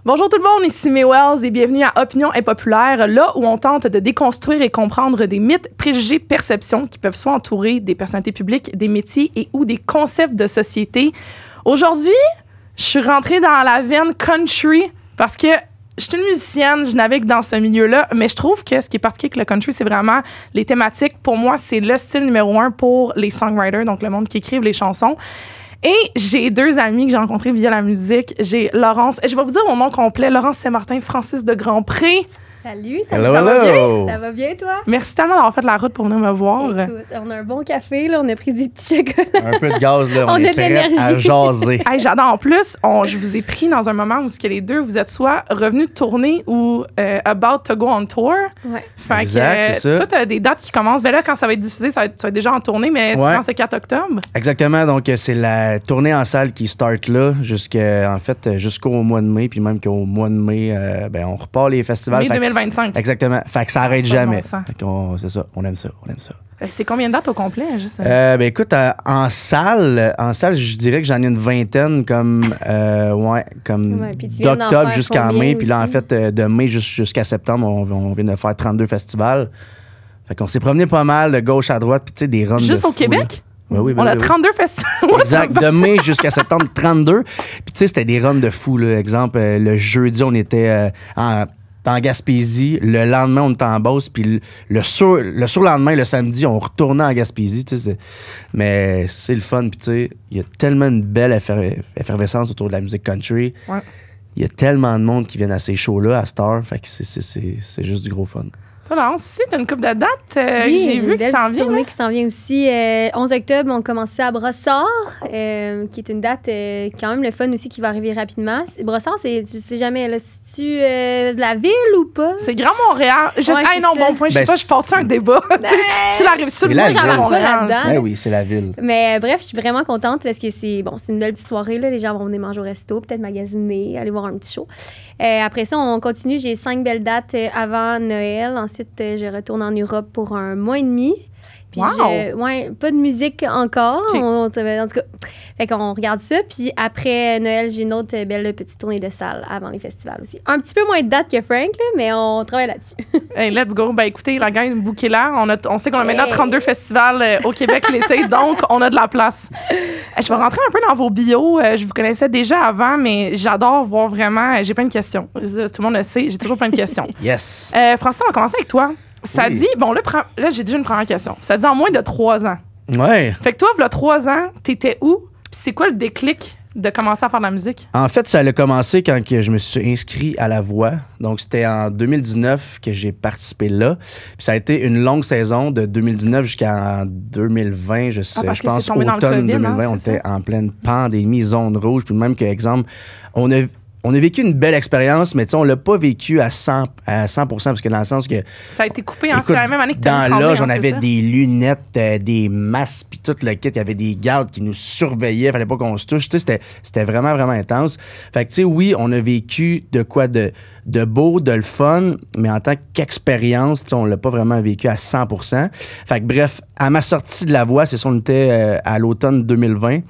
Bonjour tout le monde, ici May Wells et bienvenue à Opinion Impopulaire, là où on tente de déconstruire et comprendre des mythes, préjugés, perceptions qui peuvent soit entourer des personnalités publiques, des métiers et ou des concepts de société. Aujourd'hui, je suis rentrée dans la veine country parce que je suis une musicienne, je navigue dans ce milieu-là, mais je trouve que ce qui est particulier avec le country, c'est vraiment les thématiques. Pour moi, c'est le style numéro 1 pour les songwriters, donc le monde qui écrivent les chansons. Et j'ai deux amis que j'ai rencontrés via la musique. J'ai Laurence, et je vais vous dire mon nom complet, Laurence Saint-Martin, Francis de Grandpré. Salut, ça va bien? Ça va bien, toi? Merci tellement d'avoir fait la route pour venir me voir. Écoute, on a un bon café, là, on a pris des petits chocolats. Un peu de gaz, là, on est prêts à jaser. Hey, j'adore. En plus, je vous ai pris dans un moment où les deux, vous êtes soit revenus de tourner ou about to go on tour. Ouais. Fait exact, que, c'est ça. Toi, tu as des dates qui commencent. Ben là, quand ça va être diffusé, tu vas être déjà en tournée, mais tu commences le 4 octobre. Exactement. Donc, c'est la tournée en salle qui start là, jusqu'au mois de mai. Puis même qu'au mois de mai, on repart les festivals. Mai 2025. Exactement. Fait que ça arrête jamais. Bon c'est ça. On aime ça. C'est combien de dates au complet? Juste, écoute, en salle, je dirais que j'en ai une vingtaine d'octobre jusqu'en mai. Puis là, en fait, de mai jusqu'à septembre, on vient de faire 32 festivals. Fait qu'on s'est promené pas mal de gauche à droite. Puis tu sais, des runs juste de au fou, Québec? Oui, on a 32 festivals. Exact. De mai jusqu'à septembre, 32. Puis tu sais, c'était des runs de fou. Là. Exemple, le jeudi, on était en Gaspésie. Le lendemain, on était en Beauce. Puis le surlendemain, le samedi, on retournait en Gaspésie. Mais c'est le fun. Puis tu sais, il y a tellement une belle effervescence autour de la musique country. Ouais. Il y a tellement de monde qui viennent à ces shows-là, à Star. Fait que c'est juste du gros fun. Toi, Laurence, aussi, t'as une couple de dates. Oui, j'ai vu que ça en vient. Tournée qui s'en vient aussi. 11 octobre, on commençait à Brossard, qui est une date quand même le fun aussi qui va arriver rapidement. Brossard, je sais jamais, là, si-tu de la ville ou pas? C'est Grand Montréal. Bon point, je sais pas, je porte un débat. Si la rive sud, j'en parle pas là-dedans. Oui, c'est la ville. Mais bref, je suis vraiment contente parce que c'est une belle petite soirée. Là. Les gens vont venir manger au resto, peut-être magasiner, aller voir un petit show. Après ça, on continue. J'ai 5 belles dates avant Noël. Ensuite, je retourne en Europe pour un mois et demi. Puis pas de musique encore. Okay. En tout cas, fait qu'on regarde ça. Puis après Noël, j'ai une autre belle petite tournée de salle avant les festivals aussi. Un petit peu moins de dates que Frank, là, mais on travaille là-dessus. Hey, let's go. Ben écoutez, la gang bouquée là. On sait qu'on a maintenant 32 festivals au Québec l'été, donc on a de la place. Je vais rentrer un peu dans vos bios. Je vous connaissais déjà avant, mais j'adore voir vraiment. J'ai plein de questions. Tout le monde le sait, j'ai toujours plein de questions. Yes. Francis, on va commencer avec toi. Ça dit, là, j'ai déjà une première question. Ça dit en moins de 3 ans. Ouais. Fait que toi, il y a 3 ans, t'étais où? Puis c'est quoi le déclic de commencer à faire de la musique? En fait, ça a commencé quand je me suis inscrit à La Voix. Donc, c'était en 2019 que j'ai participé là. Puis ça a été une longue saison de 2019 jusqu'à 2020. Je pense automne 2020, on était en pleine pandémie, zone rouge. Puis même que, exemple, on a vécu une belle expérience, mais on l'a pas vécu à 100%, parce que dans le sens que... Ça a été coupé, c'est la même année que tu as dans l'âge, on avait des lunettes, des masques, puis tout le kit. Il y avait des gardes qui nous surveillaient. Il fallait pas qu'on se touche. C'était vraiment, vraiment intense. Fait que, tu sais, oui, on a vécu de quoi de beau, de le fun, mais en tant qu'expérience, on l'a pas vraiment vécu à 100%. Fait que, bref, à ma sortie de La Voix, c'est ça, on était à l'automne 2020.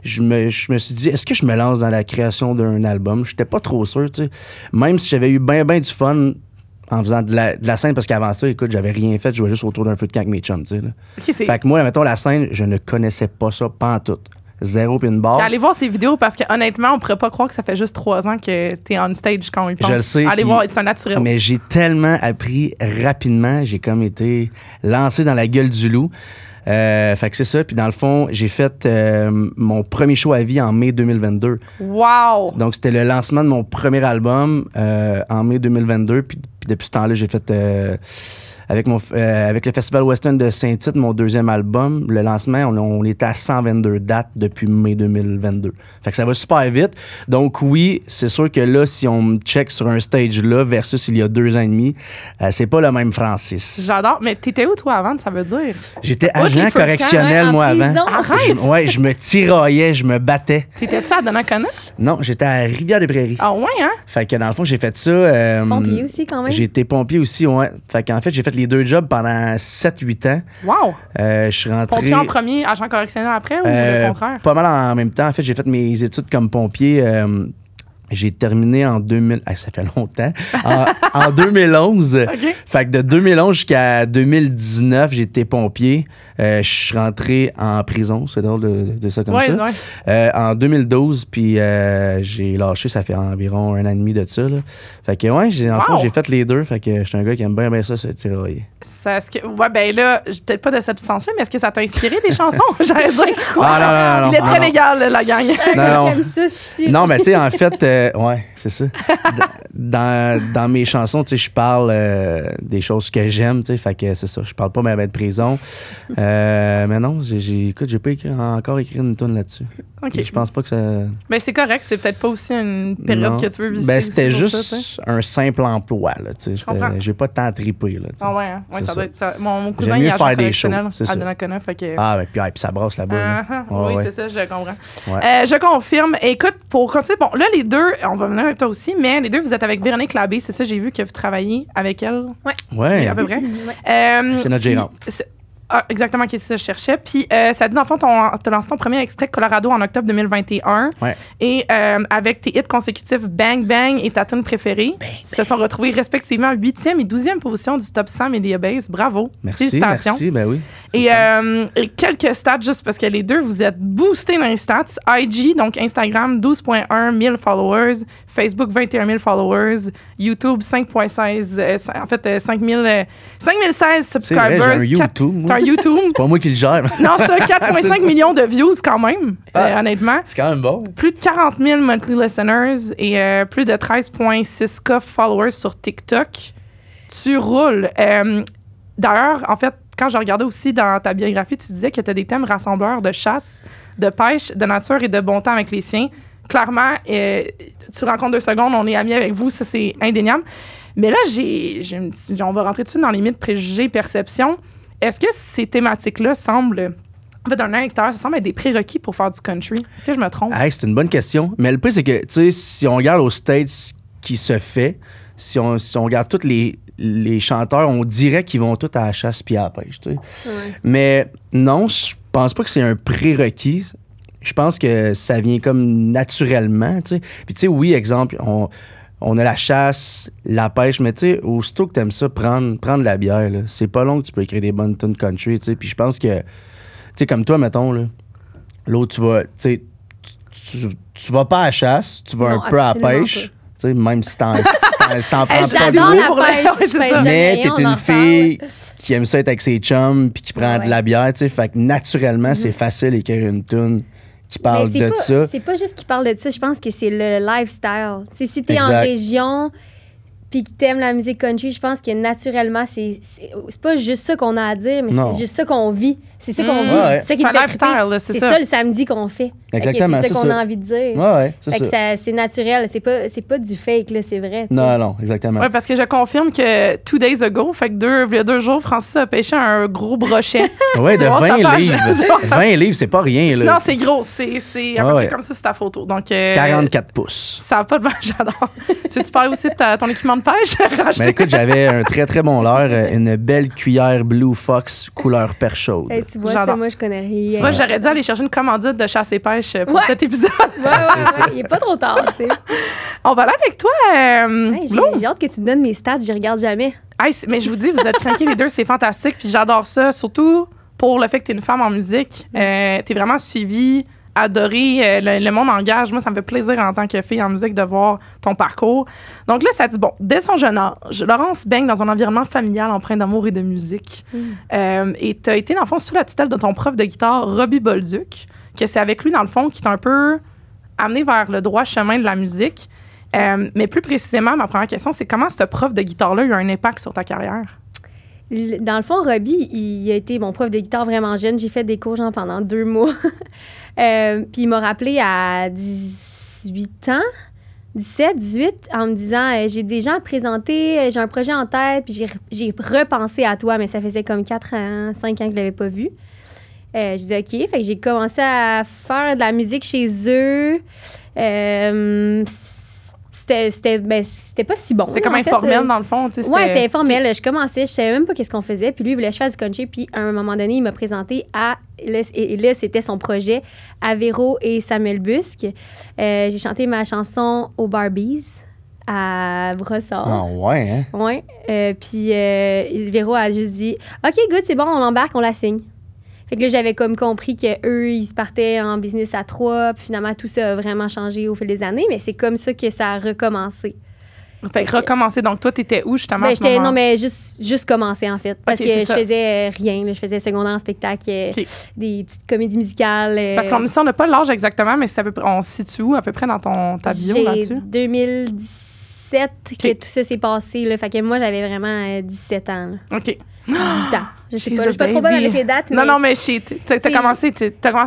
Je me suis dit, est-ce que je me lance dans la création d'un album? Je n'étais pas trop sûr, tu sais. Même si j'avais eu bien du fun en faisant de la scène, parce qu'avant ça, écoute, j'avais rien fait, je jouais juste autour d'un feu de camp avec mes chums, tu sais. Okay, fait que moi, mettons, la scène, je ne connaissais pas ça, pantoute. Zéro puis une barre. Allez voir ces vidéos parce que honnêtement, on pourrait pas croire que ça fait juste 3 ans que t'es on stage quand on y pense. Je le sais. Allez voir, c'est un naturel. Mais j'ai tellement appris rapidement, j'ai comme été lancé dans la gueule du loup. Fait que c'est ça. Puis dans le fond, j'ai fait mon premier show à vie en mai 2022. Wow! Donc c'était le lancement de mon premier album en mai 2022. Puis depuis ce temps-là, j'ai fait avec le Festival Western de Saint-Tite, mon deuxième album, le lancement, on était à 122 dates depuis mai 2022. Fait que ça va super vite. Donc oui, c'est sûr que là, si on me check sur un stage là versus il y a 2 ans et demi, c'est pas le même Francis. J'adore. Mais t'étais où, toi, avant, ça veut dire? J'étais agent correctionnel, moi, avant. Arrête! Je me tiraillais, je me battais. T'étais-tu à Donnacona? Non, j'étais à Rivière-des-Prairies. Ah ouais, hein? Fait que dans le fond, j'ai fait ça. Pompier aussi, quand même. J'ai été pompier aussi, ouais. Fait qu'en fait, j'ai fait les 2 jobs pendant 7-8 ans. Wow! Je suis rentré... Pompier en premier, agent correctionnel après ou le contraire? Pas mal en même temps. En fait, j'ai fait mes études comme pompier. J'ai terminé en 2000... ça fait longtemps. En 2011. OK. Fait que de 2011 jusqu'à 2019, j'étais pompier. Je suis rentré en prison. C'est drôle de ça comme ça. Ouais. En 2012, puis j'ai lâché, ça fait environ 1 an et demi de ça. Là. Fait que ouais, j'ai fait les deux. Fait que je suis un gars qui aime bien ça, se tirailler. Ouais, ben là, peut-être pas de cette sens-là, mais est-ce que ça t'a inspiré des chansons? J'allais dire. Non. Il est très légal, la gang. Non, mais tu sais, en fait, ouais, c'est ça. Dans mes chansons, tu sais, je parle des choses que j'aime, tu sais, fait que c'est ça. Je parle pas même de prison. Mais non, écoute, j'ai pas encore écrit une toune là-dessus. OK. Je pense pas que ça... Ben c'est correct, c'est peut-être pas aussi une période que tu veux visiter. Ben c'était juste ça, un simple emploi, là, tu sais. J'ai pas tant trippé, là. Ah ouais, hein? Ouais, ça doit être ça. Mon cousin, J'aime mieux il a faire des shows, c'est ça. à Donnacona, fait que... Ah, ben, puis ça brasse là-bas. Oui, c'est ça, je comprends. Ouais. Je confirme. Écoute, pour continuer, bon, là, les deux, on va venir avec toi aussi, mais les deux, vous êtes avec Véronique Labbé, c'est ça, j'ai vu que vous travaillez avec elle. Ouais. À peu près. C'est notre gérante. Exactement, c'est ça que je cherchais. Puis, ça dit, dans le fond, t'as lancé ton premier extrait Colorado en octobre 2021. Ouais. Et avec tes hits consécutifs Bang Bang et ta tune préférée, se sont retrouvés respectivement 8e et 12e position du top 100 Media Base. Bravo. Félicitations. Merci, ben oui. Et quelques stats, juste parce que les deux, vous êtes boostés dans les stats. IG, donc Instagram, 12,1 000 followers. Facebook, 21 000 followers. YouTube, 5,16. En fait, 5,016 subscribers. J'ai un YouTube. T'as un YouTube. C'est pas moi qui le gère. Non, c'est 4,5 millions de views quand même, honnêtement. C'est quand même bon. Plus de 40 000 monthly listeners et plus de 13,6K followers sur TikTok. Tu roules. D'ailleurs, en fait, quand je regardais aussi dans ta biographie, tu disais que tu as des thèmes rassembleurs de chasse, de pêche, de nature et de bon temps avec les siens. Clairement, tu rencontres 2 secondes, on est amis avec vous, ça c'est indéniable. Mais là, on va rentrer dessus dans les mythes, préjugés, perceptions. Est-ce que ces thématiques-là semblent, en fait, d'un œil extérieur, ça semble être des prérequis pour faire du country? Est-ce que je me trompe? Hey, c'est une bonne question. Mais le pire, c'est que, tu sais, si on regarde aux States ce qui se fait, si on regarde tous les chanteurs, on dirait qu'ils vont tous à la chasse puis à la pêche, tu sais. Ouais. Mais non, je pense pas que c'est un prérequis. Je pense que ça vient comme naturellement, tu sais. Puis, tu sais, oui, exemple, on a la chasse, la pêche, mais tu sais, aussitôt que t'aimes ça, prendre la bière, là, c'est pas long que tu peux écrire des bonnes tunes country, tu sais. Puis je pense que, tu sais, comme toi, mettons, là, l'autre, tu vas, tu sais, tu vas pas à la chasse, tu vas un peu à la pêche, tu sais, même si t'en prends pas J'adore beaucoup. la pêche, Mais t'es une fille qui aime ça être avec ses chums puis qui prend de la bière, tu sais. Fait que naturellement, c'est facile d'écrire une tune qui parle de ça. C'est pas juste qui parle de ça, je pense que c'est le lifestyle. T'sais, si t'es en région puis que t'aimes la musique country, je pense que naturellement, c'est pas juste ça qu'on a à dire, mais c'est juste ça qu'on vit. C'est ça qu'on vit. C'est ça qui me fait triper. C'est ça le samedi qu'on fait. Exactement, c'est ça qu'on a envie de dire. Ouais, c'est ça. C'est naturel. C'est pas du fake, là, c'est vrai. T'sais. Non, exactement. Oui, parce que je confirme que 2 days ago, fait que il y a 2 jours, Francis a pêché un gros brochet. Oui, de 20 livres. 20 livs, c'est pas rien, là. Non, c'est gros. C'est à peu près comme ça, c'est ta photo. Donc, 44 pouces. Ça n'a pas de... J'adore. Tu parles aussi de ton équipement de pêche? Mais écoute, j'avais un très, très bon leurre, une belle cuillère Blue Fox couleur perche chaude. Hey, tu vois, ça, moi, je connais rien. Tu vois, j'aurais dû aller chercher une commandite de chasse et pêche pour cet épisode. Ouais. Il est pas trop tard, tu sais. On va aller avec toi, j'ai hâte que tu me donnes mes stats, je regarde jamais. Hey, mais je vous dis, vous êtes craqués les deux, c'est fantastique. Puis j'adore ça, surtout pour le fait que tu es une femme en musique. Tu es vraiment suivie, adorée. Le monde engage. Moi, ça me fait plaisir en tant que fille en musique de voir ton parcours. Donc là, ça dit, bon, dès son jeune âge, Laurence baigne dans un environnement familial empreint d'amour et de musique. Et tu as été, dans le fond, sous la tutelle de ton prof de guitare, Robbie Bolduc, que c'est avec lui, dans le fond, qui t'a un peu amené vers le droit chemin de la musique. Mais plus précisément, ma première question, c'est comment ce prof de guitare-là a eu un impact sur ta carrière? Dans le fond, Robbie, il a été mon prof de guitare vraiment jeune. J'ai fait des cours genre pendant 2 mois. Puis il m'a rappelé à 18 ans, 17, 18, en me disant j'ai des gens à te présenter, j'ai un projet en tête, puis j'ai repensé à toi, mais ça faisait comme 4 ans, 5 ans que je ne l'avais pas vu. Je dis OK, fait que j'ai commencé à faire de la musique chez eux. c'était pas si bon. C'est comme informel, dans le fond. Tu sais, ouais, c'était informel. Je commençais, je savais même pas qu'est-ce qu'on faisait. Puis lui, il voulait que je fasse du country. Puis à un moment donné, il m'a présenté là, c'était son projet, à Véro et Samuel Busque. J'ai chanté ma chanson aux Barbies à Brossard. Ah ouais, hein? Ouais. Puis Véro a juste dit « OK, good, c'est bon, on l'embarque, on la signe. » Fait que là, j'avais comme compris qu'eux, ils se partaient en business à 3. Puis finalement, tout ça a vraiment changé au fil des années. Mais c'est comme ça que ça a recommencé. Fait que recommencer. Donc, toi, t'étais où, justement, à ce moment? Non, mais juste commencer, en fait. Parce okay, que je faisais rien. Là, je faisais secondaire en spectacle, des petites comédies musicales. Parce qu'on on n'a pas l'âge exactement, mais c'est à peu près, on se situe où, à peu près, dans ta bio là-dessus? 2017 que tout ça s'est passé. Là, fait que moi, j'avais vraiment 17 ans. Là. OK. 18 ans. Je sais pas, je suis pas trop bonne avec les dates. Non, mais t'as commencé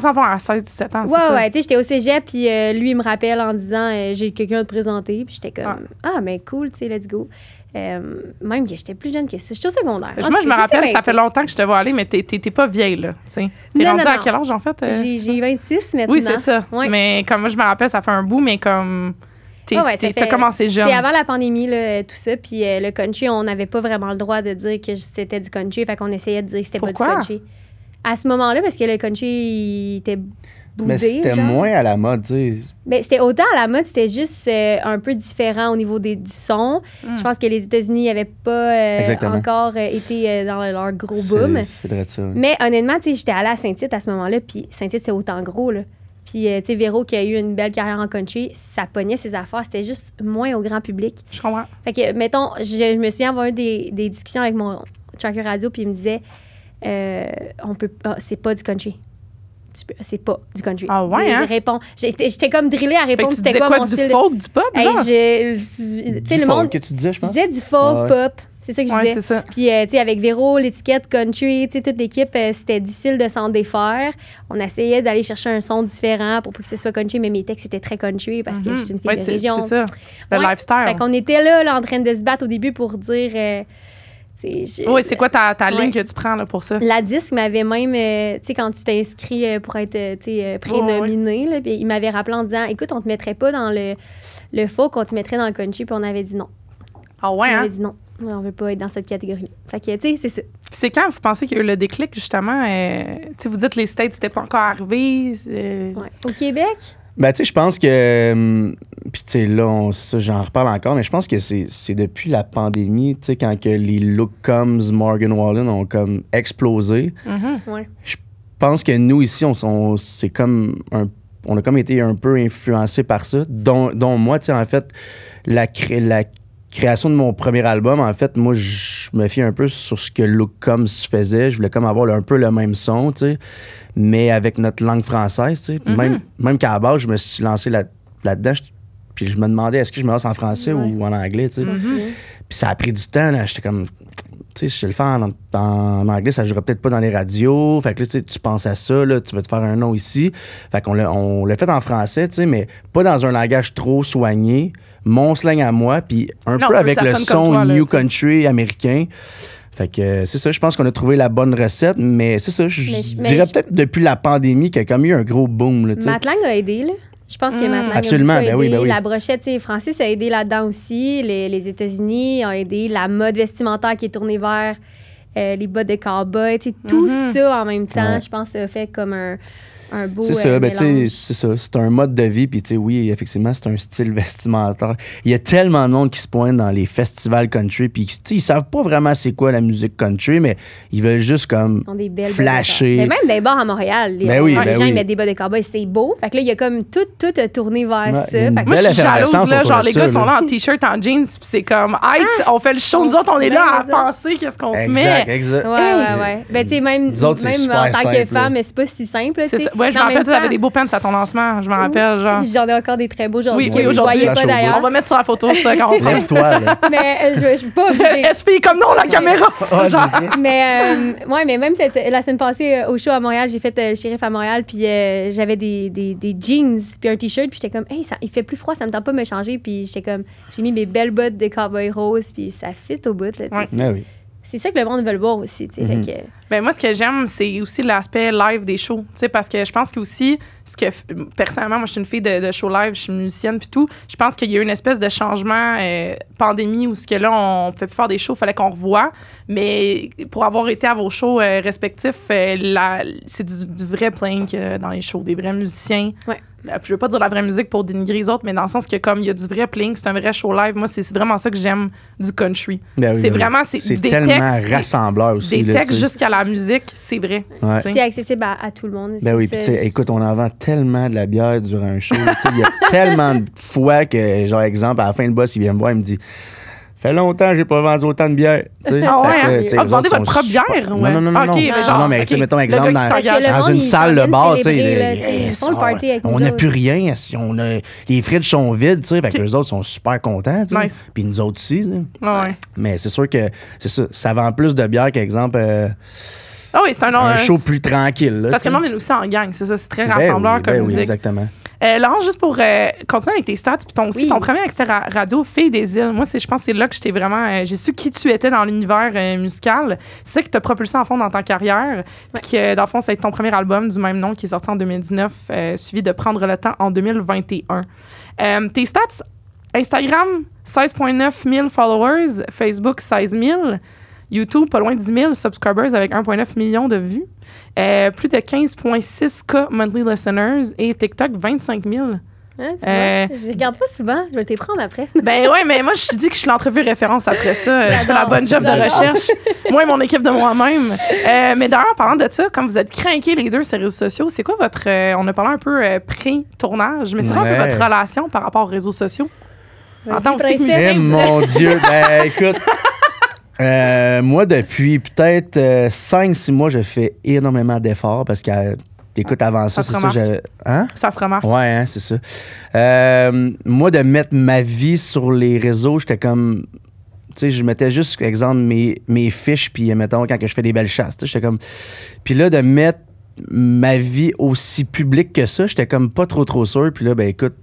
à avoir à 16-17 ans, ouais, tu sais, j'étais au cégep, puis lui, il me rappelle en disant j'ai quelqu'un à te présenter, puis j'étais comme mais cool, tu sais, let's go. Même que j'étais plus jeune que ça. J'étais au secondaire. Moi, je me rappelle, ça fait longtemps que je te vois aller, mais t'es pas vieille, là. T'es rendue à quel âge, en fait? J'ai 26 maintenant. Oui, c'est ça. Ouais. Mais comme moi, je me rappelle, ça fait un bout, mais comme... T'as commencé jeune. C'est avant la pandémie, là, tout ça. Puis le country, on n'avait pas vraiment le droit de dire que c'était du country. Fait qu'on essayait de dire que c'était pas du country. À ce moment-là, parce que le country, il était boudé. Mais c'était moins à la mode, tu sais. Ben, c'était autant à la mode, c'était juste un peu différent au niveau du son. Je pense que les États-Unis n'avaient pas encore été dans leur gros boom. C'est vrai de ça. Mais honnêtement, tu sais, j'étais allée à Saint-Tite à ce moment-là. Puis Saint-Tite, c'était autant gros, là. Puis, tu sais, Véro, qui a eu une belle carrière en country, ça pognait ses affaires. C'était juste moins au grand public. Je comprends. Fait que, mettons, je me souviens avoir eu des discussions avec mon tracker radio, puis il me disait, c'est pas du country. C'est pas du country. Ah ouais, hein? Réponds. J'étais comme drillée à répondre c'était quoi mon style. Du folk, du pop, genre? Du folk que tu disais, je pense? Je disais du folk, pop. C'est ça que je disais. C'est ça. Puis, tu sais, avec Véro, l'étiquette country, tu sais, toute l'équipe, c'était difficile de s'en défaire. On essayait d'aller chercher un son différent pour que ce soit country, mais mes textes étaient très country parce que j'étais une fille de région. C'est ça. Le lifestyle. Fait qu'on était là, en train de se battre au début pour dire... oui, c'est quoi ta ligne que tu prends là, pour ça? La disque m'avait même, tu sais, quand tu t'es pour être prénominé, là, il m'avait rappelé en disant, écoute, on te mettrait pas dans le folk, on te mettrait dans le country, puis on avait dit non. Ah ouais, On avait dit non. On veut pas être dans cette catégorie. Fait que, tu sais, c'est ça. Puis c'est quand vous pensez qu'il y a eu le déclic, justement? Tu sais, vous dites les States, c'était pas encore arrivé. Ouais. Au Québec? Ben, tu sais, je pense que... Puis, tu sais, là, j'en reparle encore, mais je pense que c'est depuis la pandémie, tu sais, quand que les Look Combs, Morgan Wallen ont comme explosé. Ouais. Je pense que nous, ici, c'est comme on a comme été un peu influencés par ça, dont moi, tu sais, en fait, la création de mon premier album, en fait, moi, je me fie un peu sur ce que Look Combs faisait. Je voulais comme avoir un peu le même son, tu sais, mais avec notre langue française, tu sais. Même qu'à la base, je me suis lancé là-dedans, puis je me demandais est-ce que je me lance en français ou en anglais, tu sais. Puis ça a pris du temps, là. J'étais comme, tu sais, si je le fais en anglais, ça ne jouera peut-être pas dans les radios. Fait que là, tu penses à ça, là, tu vas te faire un nom ici. Fait qu'on l'a fait en français, tu sais, mais pas dans un langage trop soigné. Mon slang à moi, puis peu avec le son toi, New Country américain. Fait que c'est ça, je pense qu'on a trouvé la bonne recette, mais c'est ça, je dirais peut-être depuis la pandémie qu'il y a comme eu un gros boom. Là, Matlang a aidé, là. Je pense que Matlang absolument, a beaucoup aidé. Ben oui. La brochette, tu sais, Francis a aidé là-dedans aussi. Les États-Unis ont aidé. La mode vestimentaire qui est tournée vers les bottes de cowboy. Tu sais, tout ça en même temps, je pense, ça a fait comme un beau c'est ça, mélange. C'est ça. C'est un mode de vie, puis tu sais, oui, effectivement, c'est un style vestimentaire. Il y a tellement de monde qui se pointe dans les festivals country, puis ils savent pas vraiment c'est quoi la musique country, mais ils veulent juste comme flasher. Mais même des bars à Montréal, les gens ils mettent des bottes de cowboy, c'est beau. Fait que là, il y a comme tout a tourné vers ça. Moi, je suis jalouse, là, genre les gars sont là en t-shirt, en jeans, puis c'est comme, on fait le show, nous autres, on est là à penser qu'est-ce qu'on se met. Exact. Ouais. Ben, tu sais, même en tant que femme, c'est pas si simple, tu sais. Ouais, je me rappelle, tu avais des beaux pants à ton lancement. Je me rappelle, genre. J'en ai encore des très beaux aujourd'hui. Oui, aujourd'hui. Pas d'ailleurs. On va mettre sur la photo ça quand on prend. Lève-toi, là. Mais je suis pas obligée. SP comme non, la caméra. Mais même la semaine passée, au show à Montréal, j'ai fait le shérif à Montréal, puis j'avais des jeans, puis un t-shirt, puis j'étais comme, hey, il fait plus froid, ça me tente pas de me changer, puis j'étais comme, j'ai mis mes belles bottes de cowboy rose, puis ça fit au bout, là, tu sais. Oui. C'est ça que le monde veut le voir aussi, tu sais. Ben moi, ce que j'aime, c'est aussi l'aspect live des shows. Tu sais, parce que je pense que aussi, personnellement, moi, je suis une fille de show live, je suis musicienne puis tout. Je pense qu'il y a eu une espèce de changement pandémie où ce que là, on peut plus faire des shows, il fallait qu'on revoie. Mais pour avoir été à vos shows respectifs, c'est du vrai playing dans les shows, des vrais musiciens. Ouais. Je veux pas dire la vraie musique pour dénigrer les autres, mais dans le sens que comme il y a du vrai playing, c'est un vrai show live. Moi, c'est vraiment ça que j'aime du country. Ben oui, c'est ben vraiment oui. C'est des tellement textes, rassembleur aussi. des là, textes jusqu'à la musique, c'est vrai. Ouais. C'est accessible à tout le monde. Ben oui, puis tu sais, écoute, on en vend tellement de la bière durant un show. Il y a tellement de fois que, genre, exemple, à la fin, le boss, il vient me voir, il me dit fait longtemps que j'ai pas vendu autant de bière. Ah ouais, vous vendez votre propre bière? Non, non, OK, mais genre, non, mais OK. mettons exemple, dans une salle de bar, tu sais, on n'a plus rien. Les fridges sont vides, tu sais, fait que les autres sont super contents, tu sais. Nice. Puis nous autres aussi, tu sais. Ouais. Mais c'est sûr que c'est ça vend plus de bière qu'exemple Ah oui, c'est un show plus tranquille. Là, parce que le monde est aussi en gang, c'est ça, c'est très Ben rassembleur oui, comme ben musique. Oui, exactement. Laurence, juste pour continuer avec tes stats, puis ton premier accès radio, Fille des îles, moi, je pense que c'est là que j'étais vraiment... j'ai su qui tu étais dans l'univers musical. C'est ça qui t'a propulsé en fond dans ta carrière. Puis que, dans le fond, c'est ton premier album du même nom qui est sorti en 2019, suivi de Prendre le temps en 2021. Tes stats, Instagram, 16,9 000 followers, Facebook, 16 000, YouTube, pas loin de 10 000 subscribers avec 1,9 million de vues. Plus de 15,6K monthly listeners et TikTok, 25 000. Hein, je regarde pas souvent. Je vais te prendre après. Ben oui, mais moi, je dis que je suis l'entrevue référence après ça. Je fais la bonne job de recherche. Moi et mon équipe de moi-même. Mais d'ailleurs, en parlant de ça, comme vous êtes craqués les deux sur les réseaux sociaux, c'est quoi votre... on a parlé un peu pré-tournage, mais c'est quoi un peu votre relation par rapport aux réseaux sociaux? En tant aussi que musicien. Eh mon Dieu! Ben écoute... moi, depuis peut-être 5-6 mois, je fais énormément d'efforts parce que, écoute, avant ça, c'est ça, j'avais... Hein? Ça se remarque. Ouais, hein, c'est ça. Moi, de mettre ma vie sur les réseaux, j'étais comme... Tu sais, je mettais juste, exemple, mes fiches, puis mettons, quand que je fais des belles chasses, j'étais comme... Puis là, de mettre ma vie aussi publique que ça, j'étais comme pas trop sûr. Puis là, ben écoute,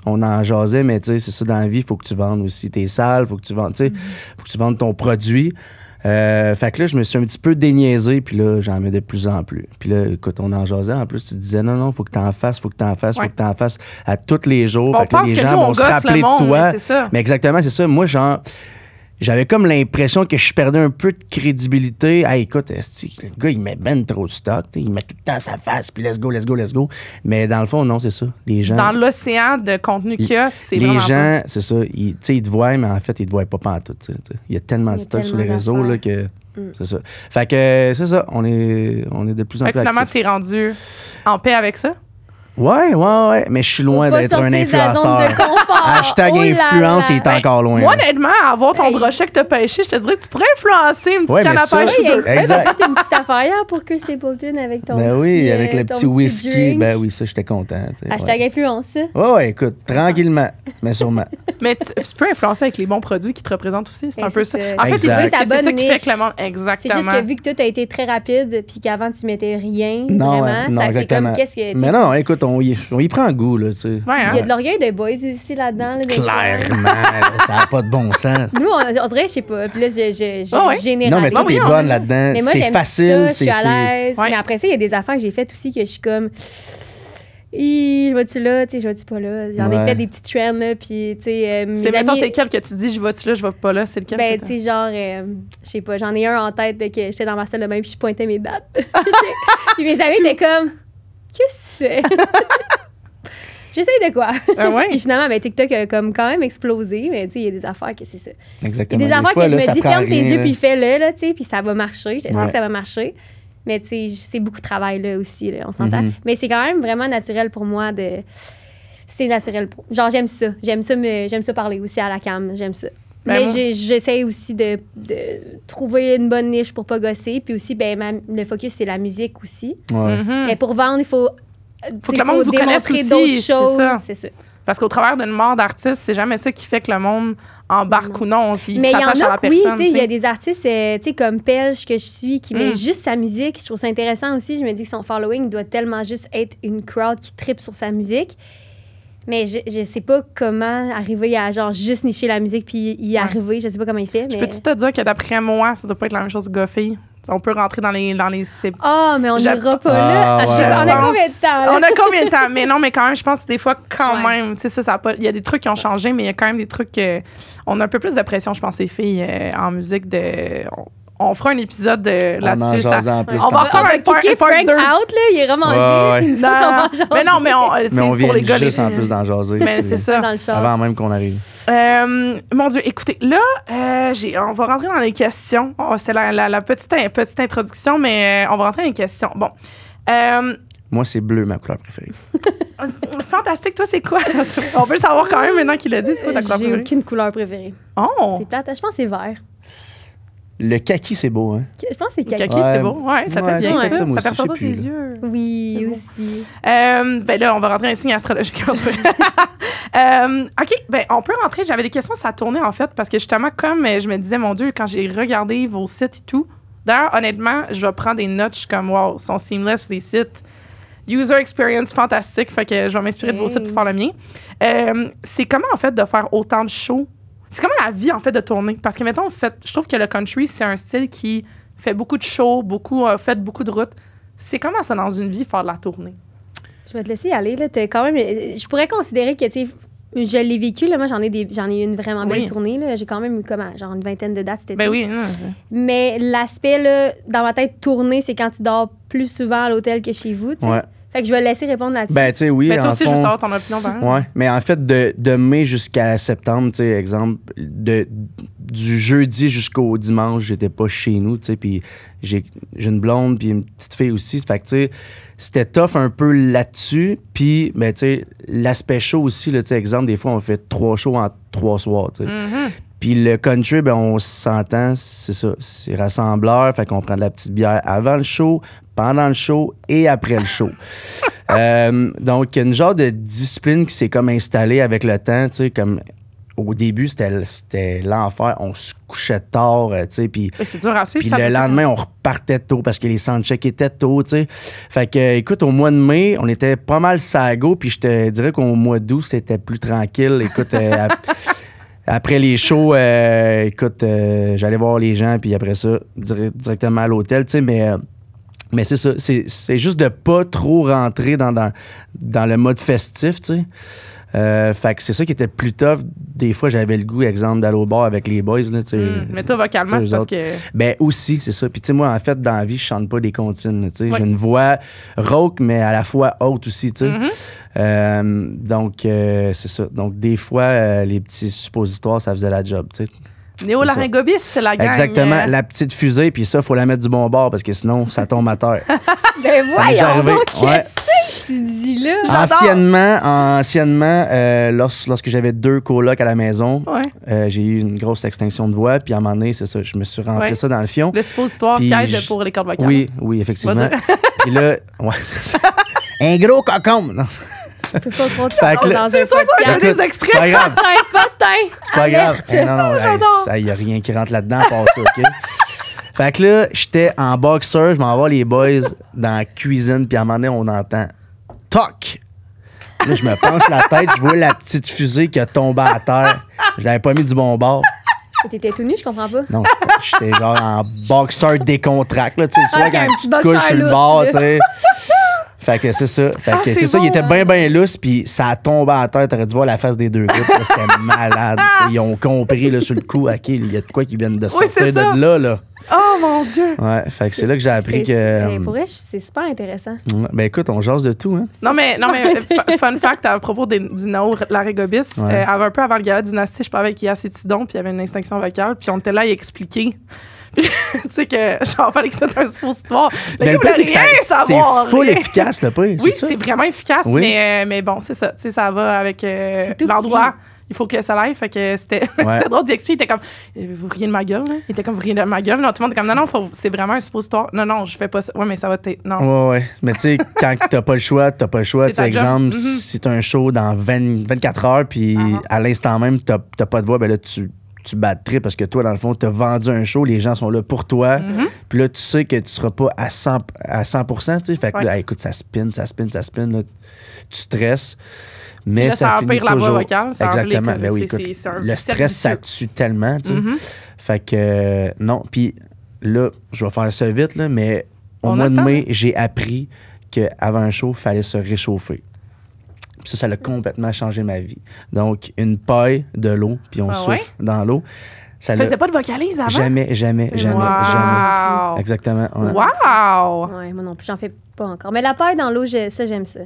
on en jasait, mais tu sais, c'est ça, dans la vie, il faut que tu vendes aussi tes salles, faut que tu vendes, tu sais, faut que tu vendes ton produit. Fait que là, je me suis un petit peu déniaisé, puis là, j'en mets de plus en plus. Puis là, écoute, on en jasait, en plus, tu disais, non, faut que t'en fasses, faut que t'en fasses à tous les jours. Fait que là, les gens vont se rappeler de toi. Mais exactement, c'est ça. Moi, genre... J'avais comme l'impression que je perdais un peu de crédibilité. Hey, écoute, le gars, il met ben trop de stock. Il met tout le temps sa face, puis let's go. Mais dans le fond, non, c'est ça. Les gens... Dans l'océan de contenu qu'il y a, c'est vraiment... Les gens, c'est ça. Ils te voient, mais en fait, ils te voient pas pantoute. Il y a tellement de stock sur les réseaux là, que... C'est ça. Fait que, c'est ça. On est de plus en plus finalement, actifs. t'es rendu en paix avec ça? Ouais. Mais je suis loin d'être un influenceur. Hashtag influence, il est encore loin. Moi, honnêtement, avoir ton brochet que t'as pêché, je te dirais que tu pourrais influencer une petite canne à pêche ou deux. Exact. T'as fait une petite affaire pour que Stapleton avec ton ben oui, avec le petit whisky. Drink. Ben oui, ça, j'étais content. Hashtag influence. Ouais, écoute, tranquillement, mais sûrement. Mais tu peux influencer avec les bons produits qui te représentent aussi. C'est un peu ça. En fait, c'est ta ça qui fait que le monde... Exactement. C'est juste que vu que toi, t'as été très rapide puis qu'avant, tu mettais rien, non, vraiment, c'est comme qu'est-ce que... Mais non, écoute, on y prend goût, là, tu sais. Ouais, hein? Il y a de l'orgueil de boys aussi là-dedans. Là, clairement, ça n'a pas de bon sens. Nous, on dirait, je sais pas, puis là, je généralise. Non, mais toi, t'es bonne là-dedans. Mais moi, c'est facile. Je suis à l'aise. Mais après ça, il y a des affaires que j'ai faites aussi que je suis comme... Je vais-tu là, tu sais, je vais-tu pas là. J'en ai fait des petits trends, là, puis, tu sais... mettons, c'est lequel que tu dis, je vais-tu là, je vais pas là, c'est lequel? Ben, tu sais, genre, je sais pas, j'en ai un en tête de que j'étais dans ma salle de bain, puis je pointais mes dates. Puis mes amis étaient comme, qu'est-ce que tu fais? J'essaye de quoi? Ouais. Puis finalement, ben, TikTok a comme quand même explosé, mais tu sais, il y a des affaires que c'est ça. Exactement. Il y a des affaires fois, que je là, me dis, ferme tes yeux, là. puis fais-le, là, tu sais, puis ça va marcher. Je sais que ça va marcher. Mais tu sais, c'est beaucoup de travail, là, aussi, là, on s'entend. Mais c'est quand même vraiment naturel pour moi de... C'est naturel. Genre, j'aime ça. J'aime ça parler aussi à la cam. J'aime ça. Ben mais j'essaie aussi de trouver une bonne niche pour pas gosser. Puis aussi, ben, le focus, c'est la musique aussi. Ouais. Mais pour vendre, il faut que le monde vous connaisse aussi, d'autres choses. C'est ça. Parce qu'au travers d'une mort d'artiste, c'est jamais ça qui fait que le monde embarque ou non. Mais il y en a à la que oui, personne, il y a des artistes comme Pelge que je suis qui met juste sa musique. Je trouve ça intéressant aussi. Je me dis que son following doit tellement juste être une crowd qui tripe sur sa musique. Mais je sais pas comment arriver à genre juste nicher la musique puis y arriver. Je sais pas comment il fait. Je peux-tu te dire que d'après moi, ça doit pas être la même chose que Goffy? On peut rentrer dans les Ah, mais on Je- n'ira pas là. Ah, ouais, On a ouais. combien de temps, là? On a combien de temps? Mais non, mais quand même, je pense que des fois, quand Ouais. même, tu sais, ça a pas. Il y a des trucs qui ont changé, mais il y a quand même des trucs on a un peu plus de pression, je pense, les filles, en musique. On fera un épisode là-dessus. On en jase en plus. on va tantôt. faire un part kicker Frank 2. out, là. Il est remangé. Ouais. Nous autres, on va jaser. Mais non, mais tu sais, Mais on pour vient les gars, juste en plus d'en jaser. Mais c'est ça. Dans le char. Avant même qu'on arrive. Mon Dieu, écoutez, là, on va rentrer dans les questions. C'est la petite introduction, mais on va rentrer dans les questions. Bon. Moi, c'est bleu, ma couleur préférée. Fantastique, toi, c'est quoi? On veut savoir quand même maintenant qu'il l'a dit, c'est quoi ta couleur J'ai préférée? aucune couleur préférée. Oh! C'est plate. Je pense que c'est vert. Le kaki, c'est beau, hein? Je pense que c'est Le kaki. kaki, Ouais. c'est beau. Ouais, ça Ouais, fait bien, j'ai ça. ça, moi Ça aussi, fait je sais sortir plus, tes là. yeux. Oui, C'est beau. aussi. Ben là, on va rentrer dans les signes astrologiques. OK, ben on peut rentrer. J'avais des questions, ça a tourné en fait, parce que justement, comme je me disais, mon Dieu, quand j'ai regardé vos sites et tout, d'ailleurs, honnêtement, je vais prendre des notes, je suis comme, wow, sont seamless les sites. User experience fantastique, fait que je vais m'inspirer de vos sites pour faire le mien. C'est comment en fait de faire autant de shows? C'est comment la vie en fait de tourner? Parce que mettons, je trouve que le country, c'est un style qui fait beaucoup de shows, fait beaucoup de routes. C'est comment ça dans une vie faire de la tournée? Je vais te laisser y aller. Là. T'as quand même, je pourrais considérer que, tu sais, je l'ai vécu. Là. Moi, j'en ai eu une vraiment belle Oui. tournée. Là. J'ai quand même eu genre une vingtaine de dates cet été. Ben oui. Mais l'aspect, là, dans ma tête, tourner, c'est quand tu dors plus souvent à l'hôtel que chez vous. tu sais. Ouais. Fait que je vais le laisser répondre là-dessus. Ben, tu sais, oui. Mais toi en aussi, je fond, veux savoir ton opinion. Ouais, mais en fait, de mai jusqu'à septembre, tu sais, exemple, du jeudi jusqu'au dimanche, j'étais pas chez nous, tu sais, puis j'ai une blonde, puis une petite fille aussi. Fait que, tu sais, c'était tough un peu là-dessus. Puis, ben, tu sais, l'aspect show aussi, là, tu sais, exemple, des fois, on fait 3 shows en 3 soirs, tu sais. Puis le country, ben, on s'entend, c'est ça, c'est rassembleur, fait qu'on prend de la petite bière avant le show, pendant le show et après le show. Donc, il y a une genre de discipline qui s'est comme installée avec le temps, tu sais, comme au début, c'était l'enfer, on se couchait tard, tu sais, puis C'est dur à suivre. puis ça le fait ça. lendemain, on repartait tôt parce que les soundchecks étaient tôt, tu sais. Fait que, écoute, au mois de mai, on était pas mal sago, puis je te dirais qu'au mois d'août, c'était plus tranquille. Écoute, après les shows, écoute, j'allais voir les gens, puis après ça, directement à l'hôtel, tu sais, mais c'est ça, c'est juste de pas trop rentrer dans le mode festif, tu sais. Fait que c'est ça qui était plus tough. Des fois, j'avais le goût, exemple, d'aller au bar avec les boys, là, tu sais. Mais toi, vocalement, tu sais, c'est eux parce autres. que. Ben aussi, c'est ça. Puis tu sais, moi, en fait, dans la vie, je chante pas des comptines, tu sais. Ouais. J'ai une voix rauque, mais à la fois haute aussi, tu sais. Donc, c'est ça. Donc, des fois, les petits suppositoires, ça faisait la job, tu sais. Néo-laryngobis, c'est la gang. Exactement. La petite fusée, puis ça, faut la mettre du bon bord parce que sinon, ça tombe à terre. Ben m'est voyons arrivé. donc, Ouais. qu'est-ce que tu dis là? Anciennement, lorsque j'avais 2 colocs à la maison, Ouais. j'ai eu une grosse extinction de voix, puis à un moment donné, c'est ça, je me suis rentré Ouais. ça dans le fion. Le suppositoire Puis qui aide pour les cordes vocales. Oui, effectivement. Je vais Puis là, ouais, c'est ça. Un gros cocon! Non, Je peux pas trop te Fait que faire là- dans C'est un sûr que ça va podcast. être des extraits. c'est pas grave. C'est pas grave. Hey, non, il n'y a rien qui rentre là-dedans à part ça, OK? Fait que là, j'étais en boxeur, je m'en vais les boys dans la cuisine, puis à un moment donné, on entend « Toc! » Là, je me penche la tête, je vois la petite fusée qui a tombé à terre. Je l'avais pas mis du bon bord. T'étais tout nu, je comprends pas. Non, j'étais genre en boxeur décontract, là, tu sais, soit Ok, quand un tu petit te couches boxeur sur le lousse, bord, là. tu sais. Fait que c'est ça. Fait que c'est c'est ça, bon, il était hein? bien lousse, puis ça a tombé à terre. T'aurais dû voir la face des deux gars. Là, c'était malade. Ils ont compris là, sur le coup, OK, il y a de quoi qui viennent de sortir c'est ça. de là. Oh mon Dieu. Ouais, fait que c'est là que j'ai appris que. Pour vrai, c'est super intéressant. Ben écoute, on jase de tout, hein. Non, mais fun fact à propos du Néo-laryngobis, Ouais. un peu avant le gala Dynastie, je parlais avec Ia Cétidon, puis il y avait une extinction vocale, puis on était là à y expliquer. Puis, tu sais que j'en parlais que c'était un suppositoire. Mais Le le gars pire, voulait c'est que rien savoir. c'est full rien. efficace, le pire. Oui, ça. c'est vraiment efficace, Oui. mais bon, c'est ça. Tu sais, ça va avec tout l'endroit. Il faut que ça l'aille. Fait que c'était Ouais. c'était drôle d'expliquer. Il était comme, vous riez de ma gueule, là? Il était comme, vous riez de ma gueule. Non, tout le monde était comme, non, c'est vraiment un suppositoire. Non, je fais pas ça. Ouais, mais ça va être. Non. Ouais. Mais tu sais, quand t'as pas le choix, t'as pas le choix. C'est Tu sais, ta job. exemple, Mhm. si t'as un show dans 24 heures, puis à l'instant même, t'as pas de voix, ben là, tu bats de trip parce que toi, dans le fond, t'as vendu un show, les gens sont là pour toi. Mhm. Puis là, tu sais que tu seras pas à 100%, tu sais. Fait que Ouais. là, écoute, ça spin, là, tu stresses. Mais là, ça ça finit empire la voix toujours. vocale, ça empire Exactement. les- Ben oui, c'est- écoute, c'est un le cercle stress, ça vicieux. tue tellement, tu sais. Mhm. Fait que, non. Puis là, je vais faire ça vite, là, mais au On mois de attend. mai, j'ai appris qu'avant un show, il fallait se réchauffer. Puis ça l'a complètement changé ma vie. Donc, une paille, de l'eau, puis on Ah souffle ouais? dans l'eau. Ça Tu l'a- faisais pas de vocalise avant? Jamais. Wow. Exactement. Ouais. Wow! Ouais, moi non plus, j'en fais pas encore. Mais la paille dans l'eau, ça, j'aime ça.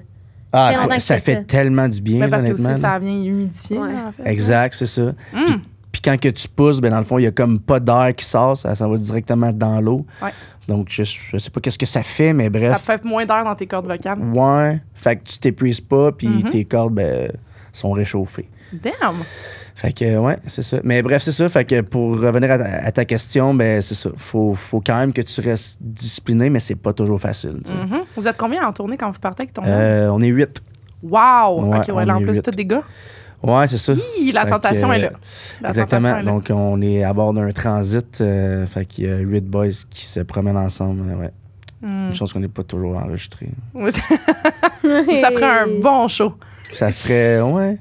Ah, fait longtemps que ça je fais fait ça. tellement du bien, Ben, parce que honnêtement. aussi, là. ça vient humidifier, Ouais. là, en fait. Exact, c'est ça. Mm. Puis quand que tu pousses, ben dans le fond, il y a comme pas d'air qui sort, ça va directement dans l'eau. Ouais. Donc, je sais pas qu'est-ce que ça fait, mais bref. Ça fait moins d'air dans tes cordes vocales. Ouais. Fait que tu t'épuises pas, puis Mhm. tes cordes, ben, sont réchauffées. Damn! Fait que, ouais, c'est ça. Mais bref, c'est ça. Fait que pour revenir à ta question, ben, c'est ça. Faut quand même que tu restes discipliné, mais c'est pas toujours facile. Tu sais. Mhm. Vous êtes combien en tournée quand vous partez avec ton band? On est 8. Wow! Ouais, OK, ouais, on là, en est plus, 8. tous des gars. Ouais, c'est ça. Hi, la Fait tentation que, est là. La Exactement. tentation est là. Donc, on est à bord d'un transit. Fait qu'il y a 8 boys qui se promènent ensemble. Ouais. Mm. Une chose qu'on n'est pas toujours enregistré. Ouais, ça ferait un bon show. Ça ferait. Ouais.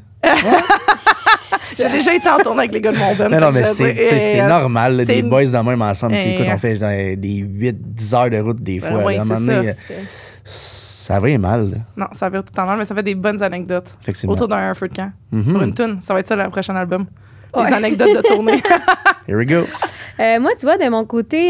J'ai déjà été en tournée avec les gars de mon band. Non, fait mais que je c'est veux dire, c'est normal, là, c'est des une- boys dans le même ensemble. Tu sais, Eh, écoute, on fait genre, des 8-10 heures de route des Ben fois. oui, là. À un c'est moment donné, ça. ça va mal. Là. Non, ça vire tout le temps mal, mais ça fait des bonnes anecdotes. Effectivement. Autour d'un feu de camp. Mhm. Pour une tune. Ça va être ça, le prochain album. Ouais. Les anecdotes de tournée. Here we go. Moi, tu vois, de mon côté,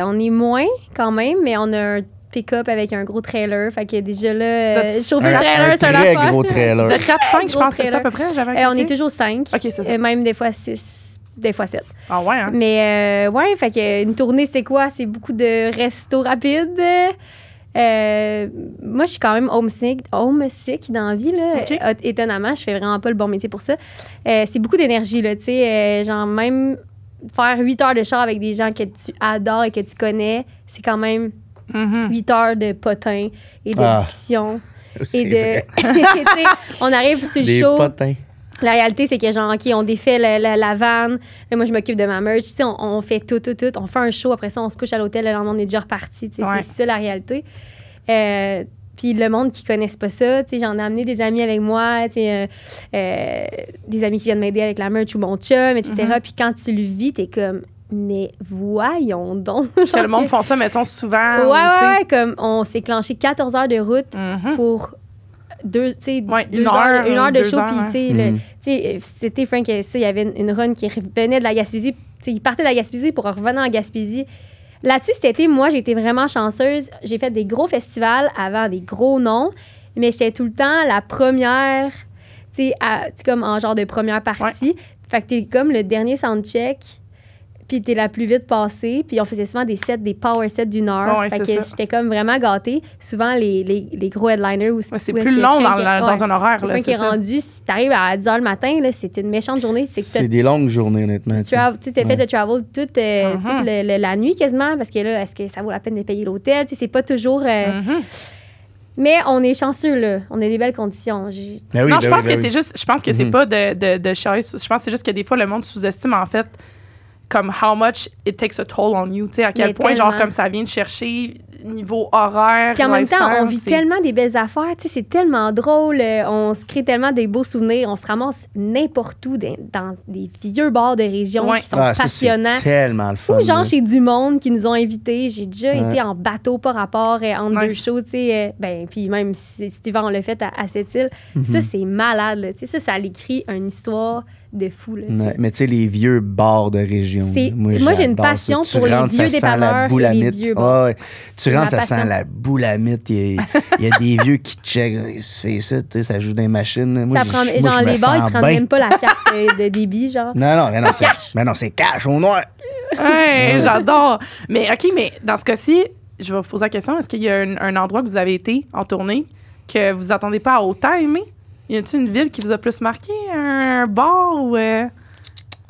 on est moins quand même, mais on a un pick-up avec un gros trailer. Fait que déjà là, Vous êtes chauffer Un, le trailer, un c'est un très affaire. gros Vous trailer. êtes 4-5, je Gros pense, c'est ça à peu près? J'avais On est calculé. toujours 5. OK, c'est ça. Même des fois 6, des fois 7. Ah ouais, hein? Mais ouais, fait que une tournée, c'est quoi? C'est beaucoup de restos rapides. Moi, je suis quand même homesick dans la vie. Là. OK. Étonnamment, je fais vraiment pas le bon métier pour ça. C'est beaucoup d'énergie, là, tu sais. Genre, même faire 8 heures de char avec des gens que tu adores et que tu connais, c'est quand même Mhm. 8 heures de potins et de Ah. discussions. C'est Et vrai. de. Tu sais, on arrive sur le Des show. potins. La réalité, c'est que, genre, OK, on défait la vanne. Là, moi, je m'occupe de ma merch. Tu sais, on fait tout. On fait un show. Après ça, on se couche à l'hôtel. Le lendemain, on est déjà reparti. Tu sais, Ouais. c'est ça, la réalité. Puis le monde qui ne connaisse pas ça, tu sais, j'en ai amené des amis avec moi, tu sais, des amis qui viennent m'aider avec la merch ou mon chum, etc. Mm-hmm. Puis quand tu le vis, t'es comme, mais voyons donc. Que le monde font ça, mettons, souvent. ou, tu sais. Ouais, comme on s'est clenché 14 heures de route Mhm. pour deux, tu sais, Ouais, deux une heures, heure, 1 heure de 2 show. heures, Puis, ouais. tu sais, le- Mhm. tu sais, c'était Frank, ça, il y avait une run qui revenait de la Gaspésie. Tu sais, il partait de la Gaspésie pour revenir en Gaspésie. Là-dessus, cet été, moi, j'ai été vraiment chanceuse. J'ai fait des gros festivals avant des gros noms, mais j'étais tout le temps la première, tu sais, comme en genre de première partie. Fait que t'es comme le dernier soundcheck, puis t'es la plus vite passée. Puis on faisait souvent des power sets d'1 heure. Ouais, fait c'est que ça. j'étais comme vraiment gâtée. Souvent, les gros headliners... Ouais, c'est plus long dans un horaire. Le Là, point qui c'est est ça. rendu, si t'arrives à 10 h le matin, là, c'est une méchante journée. C'est que C'est des longues journées, honnêtement. tu sais. tu t'es fait de travel toute Mhm. la nuit quasiment, parce que là, est-ce que ça vaut la peine de payer l'hôtel? Tu sais, c'est pas toujours... Mhm. Mais on est chanceux, là. On a des belles conditions. Ben oui, Non, ben je pense oui, ben que c'est oui. juste. Je pense que c'est Mhm. pas de chiasse. Je pense que c'est juste que des fois, le monde sous-estime, en fait, comme how much it takes a toll on you. Tu sais, à quel Mais point, genre, tellement. comme ça vient de chercher niveau horaire. Puis en même temps, lifestyle, on vit c'est- tellement des belles affaires, tu sais, c'est tellement drôle, on se crée tellement des beaux souvenirs, on se ramasse n'importe où dans des vieux bars de région Ouais. qui sont Ah, ça, c'est passionnants. tellement le fun. Ou genre là. chez du monde qui nous ont invités. J'ai déjà Ouais. été en bateau par rapport entre Nice. deux shows, tu sais. Ben, puis même cet hiver, on l'a fait à cette île. Mhm. Ça, c'est malade, là. Tu sais, ça l'écrit une histoire de fou, là, tu sais. Ouais, mais tu sais, les vieux bars de région. C'est- Moi, moi, j'ai une j'adore passion ça. Tu pour les rentres, vieux ça sent la dépanneurs et boulamite. les vieux bars. Ouais, ouais. Tu C'est rentres, ma ça sent passion. la boulamite. Il y a des vieux qui checkent. Ils se fait ça, tu sais, ça joue dans les machines. Moi, Ça je- prend, moi, genre, je me les bars, ils sens prennent bien. même pas la carte de débit, genre. Non, mais non, Cash. mais non, c'est cash au noir. Ouais, j'adore. Mais OK, mais dans ce cas-ci, je vais vous poser la question. Est-ce qu'il y a un endroit que vous avez été en tournée que vous attendez pas à autant aimer? Y a-t-il une ville qui vous a plus marqué? Un bar ou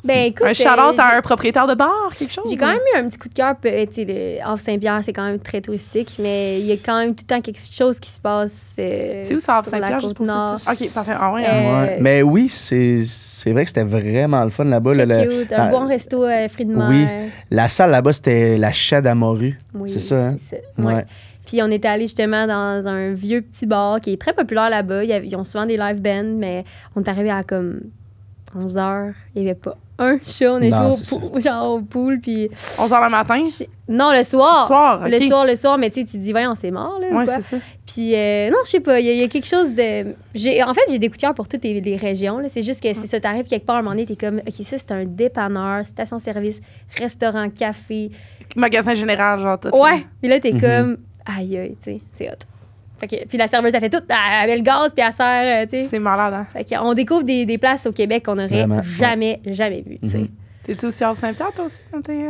Ben, écoute, un shout-out j'ai- à un propriétaire de bar, quelque chose? J'ai quand même eu un petit coup de cœur. Tu sais, le Havre Saint-Pierre, c'est quand même très touristique, mais il y a quand même tout le temps quelque chose qui se passe. C'est où ça, sur la Saint-Pierre, juste côte pour nord. ça? OK, parfait. Ah ouais, Euh, hein. Ouais. Mais oui, c'est vrai que c'était vraiment le fun là-bas. C'est là, cute. Un bon resto fruits de mer. Oui. La salle là-bas, c'était la Chade à Morue. Oui, C'est ça, hein? c'est ça. Ouais. Ouais. Puis on était allé justement dans un vieux petit bar qui est très populaire là-bas. Ils ont souvent des live bands, mais on est arrivé à comme 11 heures, il n'y avait pas un chat. On est Non, joué au pool, puis... 11 h le matin? Non, le soir. Le soir, OK. Le soir, mais tu sais, tu te dis, voyons, c'est mort, là, ou Oui, quoi? c'est ça. Puis, non, je sais pas, il y a quelque chose de... En fait, j'ai des coups de cœur pour toutes les régions, là. C'est juste que c'est ça, t'arrives quelque part, à un moment donné, t'es comme, OK, ça, c'est un dépanneur, station-service, restaurant, café. Magasin général, genre tout. Ouais, puis là, t'es comme, aïe, aïe, tu sais, c'est hot. Fait que, puis la serveuse, elle fait tout, elle met le gaz, puis elle sert, tu sais. C'est malade, hein? Fait qu'on découvre des places au Québec qu'on n'aurait Vraiment, jamais vues, tu sais. T'es-tu aussi hors Saint-Pierre, toi aussi?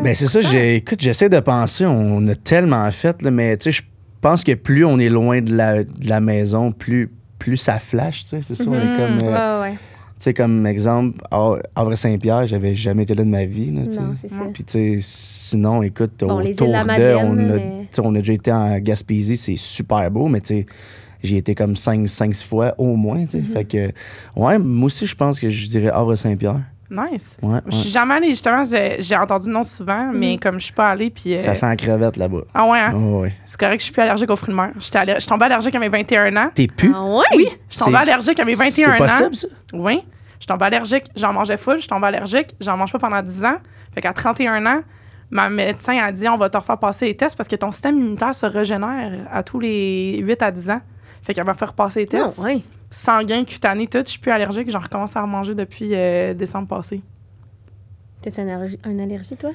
Ben c'est ça, écoute, j'essaie de penser, on a tellement fait, là, mais tu sais, je pense que plus on est loin de la maison, plus ça flash, tu sais, c'est ça, on est comme... Ouais. Tu sais, comme exemple, Havre-Saint-Pierre, j'avais jamais été là de ma vie, là, tu sais. Non, c'est ça. Puis, tu sais, sinon, écoute, Bon, les autour îles de la de, Madeleine, tu sais, on a déjà été en Gaspésie, c'est super beau, mais tu sais, j'ai été comme 5-6 fois au moins, tu sais. Fait que, ouais, moi aussi, je pense que je dirais Havre-Saint-Pierre. Nice. Ouais, Je suis jamais allée, justement, j'ai entendu le nom souvent, mais comme je suis pas allée, puis... Ça sent la crevette là-bas. Ah ouais, hein? Oh, ouais. C'est correct que je suis plus allergique aux fruits de mer. Je suis tombée allergique à mes 21 ans. T'es pu? Ah ouais? Oui, je suis tombée allergique à mes 21 ans. C'est possible, ça? Oui. Je suis tombée allergique. J'en mangeais full. Je suis tombée allergique. J'en mange pas pendant 10 ans. Fait qu'à 31 ans, ma médecin a dit on va te refaire passer les tests parce que ton système immunitaire se régénère à tous les 8 à 10 ans. Fait qu'elle m'a fait repasser les tests. Ah ouais. Sanguin, cutané, tout. Je suis plus allergique. J'en recommence à remanger depuis décembre passé. T'as-tu une allergie, toi?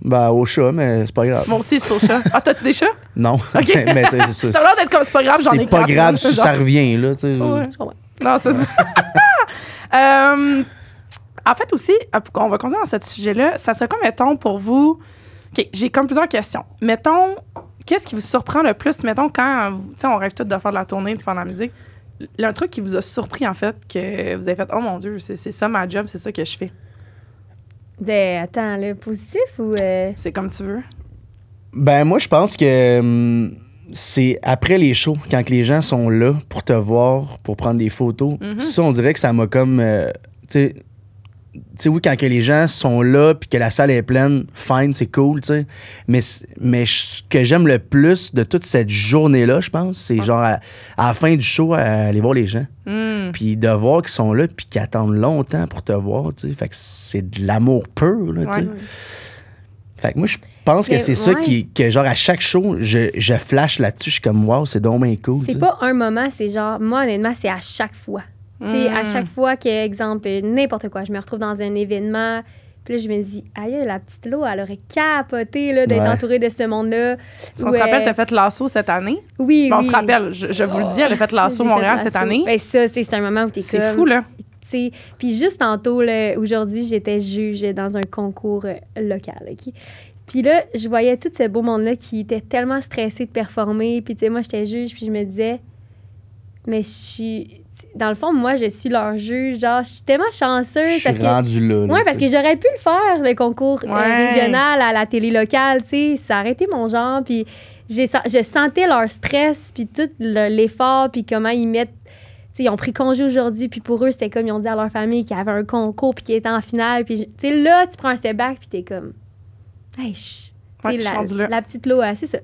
Ben, au chat, mais c'est pas grave. Moi aussi, c'est au chat. Ah, t'as-tu des chats? Non. OK. Mais tu sais, c'est T'as ça. l'air d'être comme c'est pas grave, j'en ai C'est pas 4, grave là, si genre. ça revient, là, tu sais. Ouais. Je comprends. Non, c'est ça. En fait, aussi, on va continuer dans ce sujet-là. Ça serait comme, mettons, pour vous... OK, j'ai comme plusieurs questions. Mettons, qu'est-ce qui vous surprend le plus, mettons, quand, tu sais, on rêve tous de faire de la tournée, de faire de la musique. Un truc qui vous a surpris, en fait, que vous avez fait, oh mon Dieu, c'est ça ma job, c'est ça que je fais. Ben, attends, le positif ou... C'est comme tu veux. Ben, moi, je pense que c'est après les shows, quand que les gens sont là pour te voir, pour prendre des photos. Ça, on dirait que ça m'a comme... tu sais, oui, quand que les gens sont là puis que la salle est pleine, fine, c'est cool, tu sais. Mais ce que j'aime le plus de toute cette journée-là, je pense, c'est genre à la fin du show, aller voir les gens. Puis de voir qu'ils sont là puis qu'ils attendent longtemps pour te voir, tu sais. Fait que c'est de l'amour pur, là, tu sais. Ouais. Fait que moi, je pense que Mais c'est ça ouais. que genre, à chaque show, je flash là-dessus. Je suis comme, wow, c'est donc bien cool. tu C'est sais. pas un moment, c'est genre... Moi, honnêtement, c'est à chaque fois. Tu sais, à chaque fois que, exemple, n'importe quoi, je me retrouve dans un événement, puis là, je me dis, aïe, la petite Lo, elle aurait capoté là, d'être Ouais. entourée de ce monde-là. On se rappelle, tu as fait l'assaut cette année. Oui, Bon, oui. on se rappelle, je vous le dis, elle a fait l'assaut J'ai Montréal fait cette l'assaut. année. Ben, ça, c'est un moment où t'es comme... C'est fou, là. T'sais, puis juste tantôt, là, aujourd'hui, j'étais juge dans un concours local, OK? Puis là, je voyais tout ce beau monde-là qui était tellement stressé de performer. Puis, tu sais, moi, j'étais juge, puis je me disais, mais je suis... Dans le fond, moi, je suis leur juge. Genre, je suis tellement chanceuse. Je suis rendu là. Oui, parce que j'aurais pu le faire, le concours Ouais. régional à la télé locale, tu sais. Ça aurait été mon genre. Puis je sentais leur stress, puis tout l'effort, puis comment ils mettent... Tu sais, ils ont pris congé aujourd'hui, puis pour eux, c'était comme ils ont dit à leur famille qu'il y avait un concours, puis qu'ils étaient en finale. Puis, tu sais, là, tu prends un step back, puis t'es comme... Hey, Ouais, je suis rendue là. la petite Lo, c'est ça.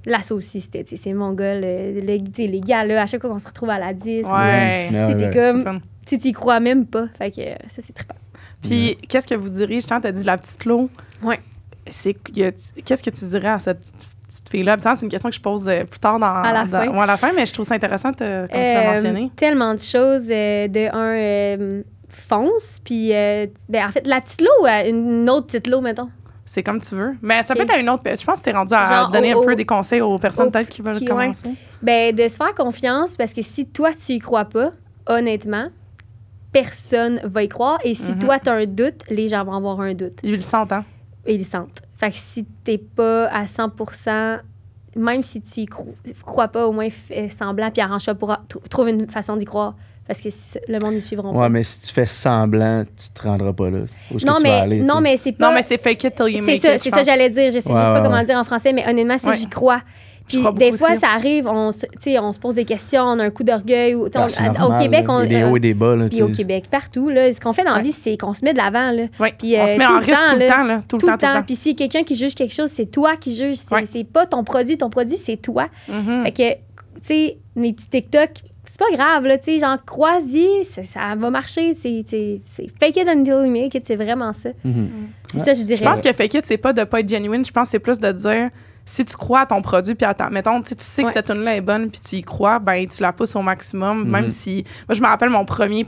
L'assaut aussi, c'était, tu sais, c'est mon gars, les gars, là, à chaque fois qu'on se retrouve à la 10, Ouais. tu sais, t'es ouais. comme... Fun. Tu sais, t'y crois même pas. Fait que ça, c'est trippant. Puis, qu'est-ce que vous diriez? Je t'ai dit la petite Lo. Ouais. Qu'est-ce que tu dirais à cette petite fille-là? C'est une question que je pose plus tard À la fin. à la fin, mais je trouve ça intéressant comme tu l'as mentionné. Tellement de choses. Fonce, puis en fait, la petite Lo, une autre petite Lo, mettons. C'est comme tu veux. Mais ça peut Ok. être à une autre... Je pense que tu es rendu à Genre donner un peu au- des conseils aux personnes au- peut-être qui veulent qui- commencer. Ben, de se faire confiance, parce que si toi, tu y crois pas, honnêtement, personne va y croire. Et si toi, tu as un doute, les gens vont avoir un doute. Ils le sentent, hein? Et ils le sentent. Fait que si t'es pas à 100%, même si tu y crois pas, au moins fais semblant, puis arrange-toi pour trouver une façon d'y croire. Parce que le monde, ils suivront Ouais, pas. mais si tu fais semblant, tu te rendras pas là. Où est-ce Non, que tu vas aller, tu sais? mais c'est pas... Non, mais c'est fake it till you C'est make ça, it, c'est je ça pense. j'allais dire. Je sais juste pas ouais, comment ouais. dire en français, mais honnêtement, c'est Ouais. j'y crois. Puis crois des beaucoup fois, aussi. ça arrive, on se pose des questions, on a un coup d'orgueil. Ah, c'est Au normal, Québec, là. Il y a des hauts et des bas. Là, puis tu au sais. Québec, partout, là, ce qu'on fait dans la Ouais. vie, c'est qu'on se met de l'avant. Là. Ouais. Puis, On se met tout en le risque temps, tout le là. temps, là. Tout le temps. Puis s'il y a quelqu'un qui juge quelque chose, c'est toi qui juges. Ouais. C'est pas ton produit, c'est toi. Mhm. Fait que, tu sais, mes petits TikTok, c'est pas grave, là, tu sais, genre, crois-y, ça va marcher, c'est fake it until you make it, c'est vraiment ça. C'est ça, je dirais. Je pense que fake it, c'est pas de pas être genuine, je pense que c'est plus de dire, si tu crois à ton produit, puis mettons, tu sais que cette tune-là est bonne, puis tu y crois, ben tu la pousses au maximum, même si... Moi, je me rappelle mon premier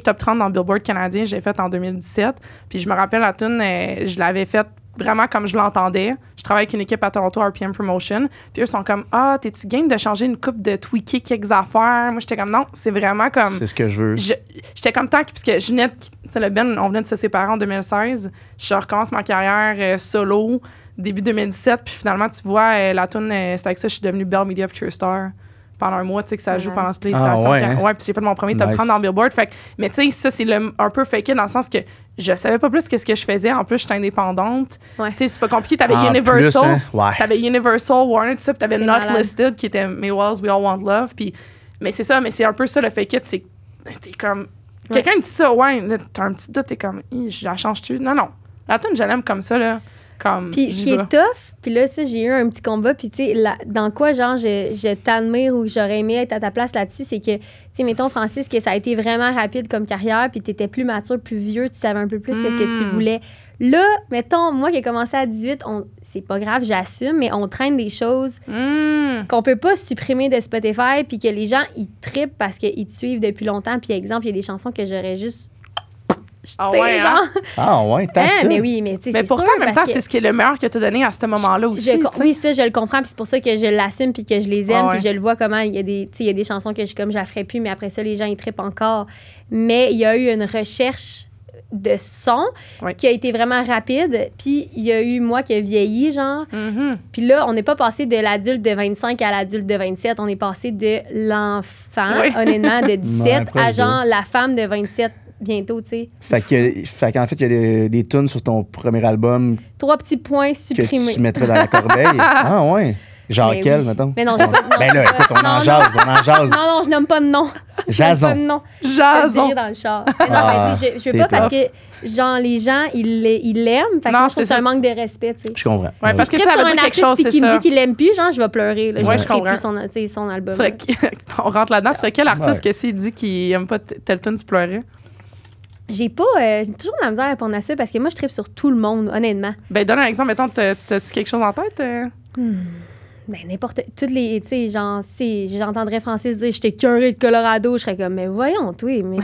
top 30 dans le Billboard canadien, j'ai fait en 2017, puis je me rappelle la tune, je l'avais faite vraiment comme je l'entendais. Je travaille avec une équipe à Toronto, RPM Promotion. Puis eux sont comme, t'es-tu game de changer une coupe, de tweaker quelques affaires? Moi, j'étais comme, non, c'est vraiment comme... C'est ce que je veux. J'étais comme tant que... Puisque Ginette, le Ben, on venait de se séparer en 2016. Je recommence ma carrière solo, début 2017. Puis finalement, tu vois, la tune, c'est avec ça, je suis devenue Bell Media Future Star. Pendant un mois, tu sais, que ça joue pendant ce PlayStation. Ouais, puis j'ai fait mon premier top 30 dans Billboard. Fait mais tu sais, ça, c'est un peu fake it dans le sens que je savais pas plus qu'est-ce que je faisais. En plus, j'étais indépendante. Tu sais, c'est pas compliqué. T'avais Universal. T'avais Universal, Warner, tout ça. Puis t'avais Not Listed, qui était May Wells, We All Want Love. Puis, mais c'est ça, mais c'est un peu ça, le fake it. C'est t'es comme... Quelqu'un dit ça, là, t'as un petit doute, t'es comme, je la change-tu? Non. La tune, je l'aime comme ça, là. Puis ce qui est tough, puis là, ça, j'ai eu un petit combat, puis tu sais, dans quoi, genre, je t'admire ou j'aurais aimé être à ta place là-dessus, c'est que, tu sais, mettons, Francis, que ça a été vraiment rapide comme carrière, puis t'étais plus mature, plus vieux, tu savais un peu plus qu'est-ce que tu voulais. Là, mettons, moi qui ai commencé à 18, c'est pas grave, j'assume, mais on traîne des choses qu'on peut pas supprimer de Spotify, puis que les gens, ils trippent parce qu'ils te suivent depuis longtemps, puis exemple, il y a des chansons que j'aurais juste... tant que ça. Mais oui, mais tu sais, mais pourtant, en même temps, c'est ce qui est le meilleur que tu as donné à ce moment-là aussi. Oui, ça, je le comprends, puis c'est pour ça que je l'assume, puis que je les aime, puis je le vois comment il y a des chansons que je la ferais plus, mais après ça, les gens, ils trippent encore. Mais il y a eu une recherche de son qui a été vraiment rapide, puis il y a eu moi qui ai vieilli, genre. Puis là, on n'est pas passé de l'adulte de 25 à l'adulte de 27, on est passé de l'enfant, honnêtement, de 17 à genre la femme de 27 bientôt, tu sais. Fait qu'en fait, il y a des tunes sur ton premier album. 3 petits points supprimés. Que tu mettrais dans la corbeille. Genre mais quel, oui. mettons? Mais non, je ben là, écoute, on en jase. Non, je nomme pas de nom. Jason. Jason. Je dans le char. Mais non, mais tu sais, je veux pas parce que, genre, les gens, ils l'aiment. Fait que moi, je trouve que c'est un manque de respect, tu sais. Je comprends. Ouais, parce que ça veut dire quelque chose, c'est ça. Qui me dit qu'il l'aime plus, genre, je vais pleurer. Là, ouais, je comprends. Plus son album. On rentre là-dedans. C'est quel artiste que s'il dit qu'il aime pas telle tune, tu pleurais? J'ai toujours de la misère à répondre à ça parce que moi, je trippe sur tout le monde, honnêtement. Ben, donne un exemple. Mettons, t'as-tu quelque chose en tête? Ben, n'importe... Toutes les... Tu sais, genre, si j'entendrais Francis dire « J'étais curé de Colorado », je serais comme « Mais voyons, toi, mais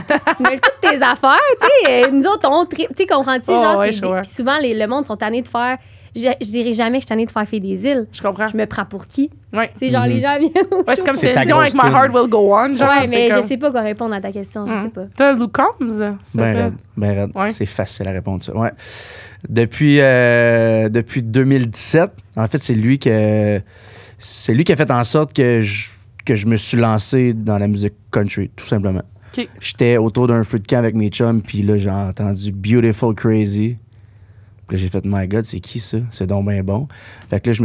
toutes tes affaires, tu sais, nous autres, on tripe. » Tu sais, comprends-tu? Genre, puis souvent, le monde sont tannés de faire... Je dirais jamais que je suis tannée de faire des îles. Je comprends. Je me prends pour qui? Ouais. Tu sais, genre, les gens viennent c'est comme Céline Dion avec My Heart Will Go On. Genre, ouais, mais je sais pas quoi répondre à ta question. Je sais pas. T'as Luke Combs? Ben raide. Ouais. C'est facile à répondre, ça. Ouais. Depuis 2017, en fait, c'est lui qui a fait en sorte que je me suis lancé dans la musique country, tout simplement. Okay. J'étais autour d'un feu de camp avec mes chums, puis là, j'ai entendu Beautiful Crazy. Puis là, j'ai fait, my God, c'est qui ça? C'est donc bien bon. Fait que là, je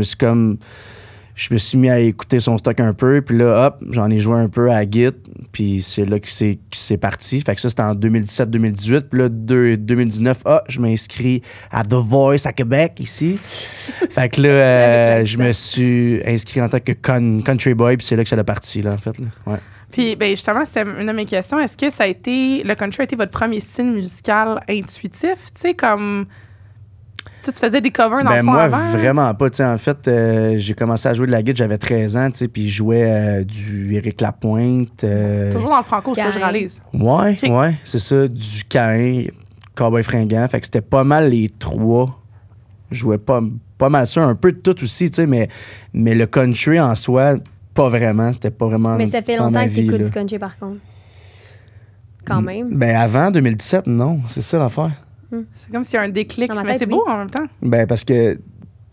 me suis mis à écouter son stock un peu, puis là, hop, j'en ai joué un peu à Git, puis c'est là que c'est parti. Fait que ça, c'était en 2017-2018. Puis là, 2019, je m'inscris à The Voice à Québec, ici. Fait que là, je me suis inscrit en tant que country boy, puis c'est là que ça a parti, là, en fait. Là. Ouais. Puis, ben justement, c'était une de mes questions. Est-ce que le country a été votre premier style musical intuitif? Tu sais, comme... Tu faisais des covers dans le fond moi, avant? Vraiment pas. T'sais, en fait, j'ai commencé à jouer de la guitare, j'avais 13 ans, puis je jouais du Éric Lapointe. Toujours dans le franco, ça, je réalise. Ouais, c'est ça. Du Caïn, Cowboy Fringant. Fait que c'était pas mal les trois. Je jouais pas mal ça, un peu de tout aussi, mais le country en soi, pas vraiment. C'était pas vraiment. Mais ça fait longtemps que tu écoutes du country, par contre. Quand même. Ben, avant 2017, non. C'est ça l'affaire. C'est comme s'il y a un déclic, mais c'est beau en même temps. Ben, parce que, tu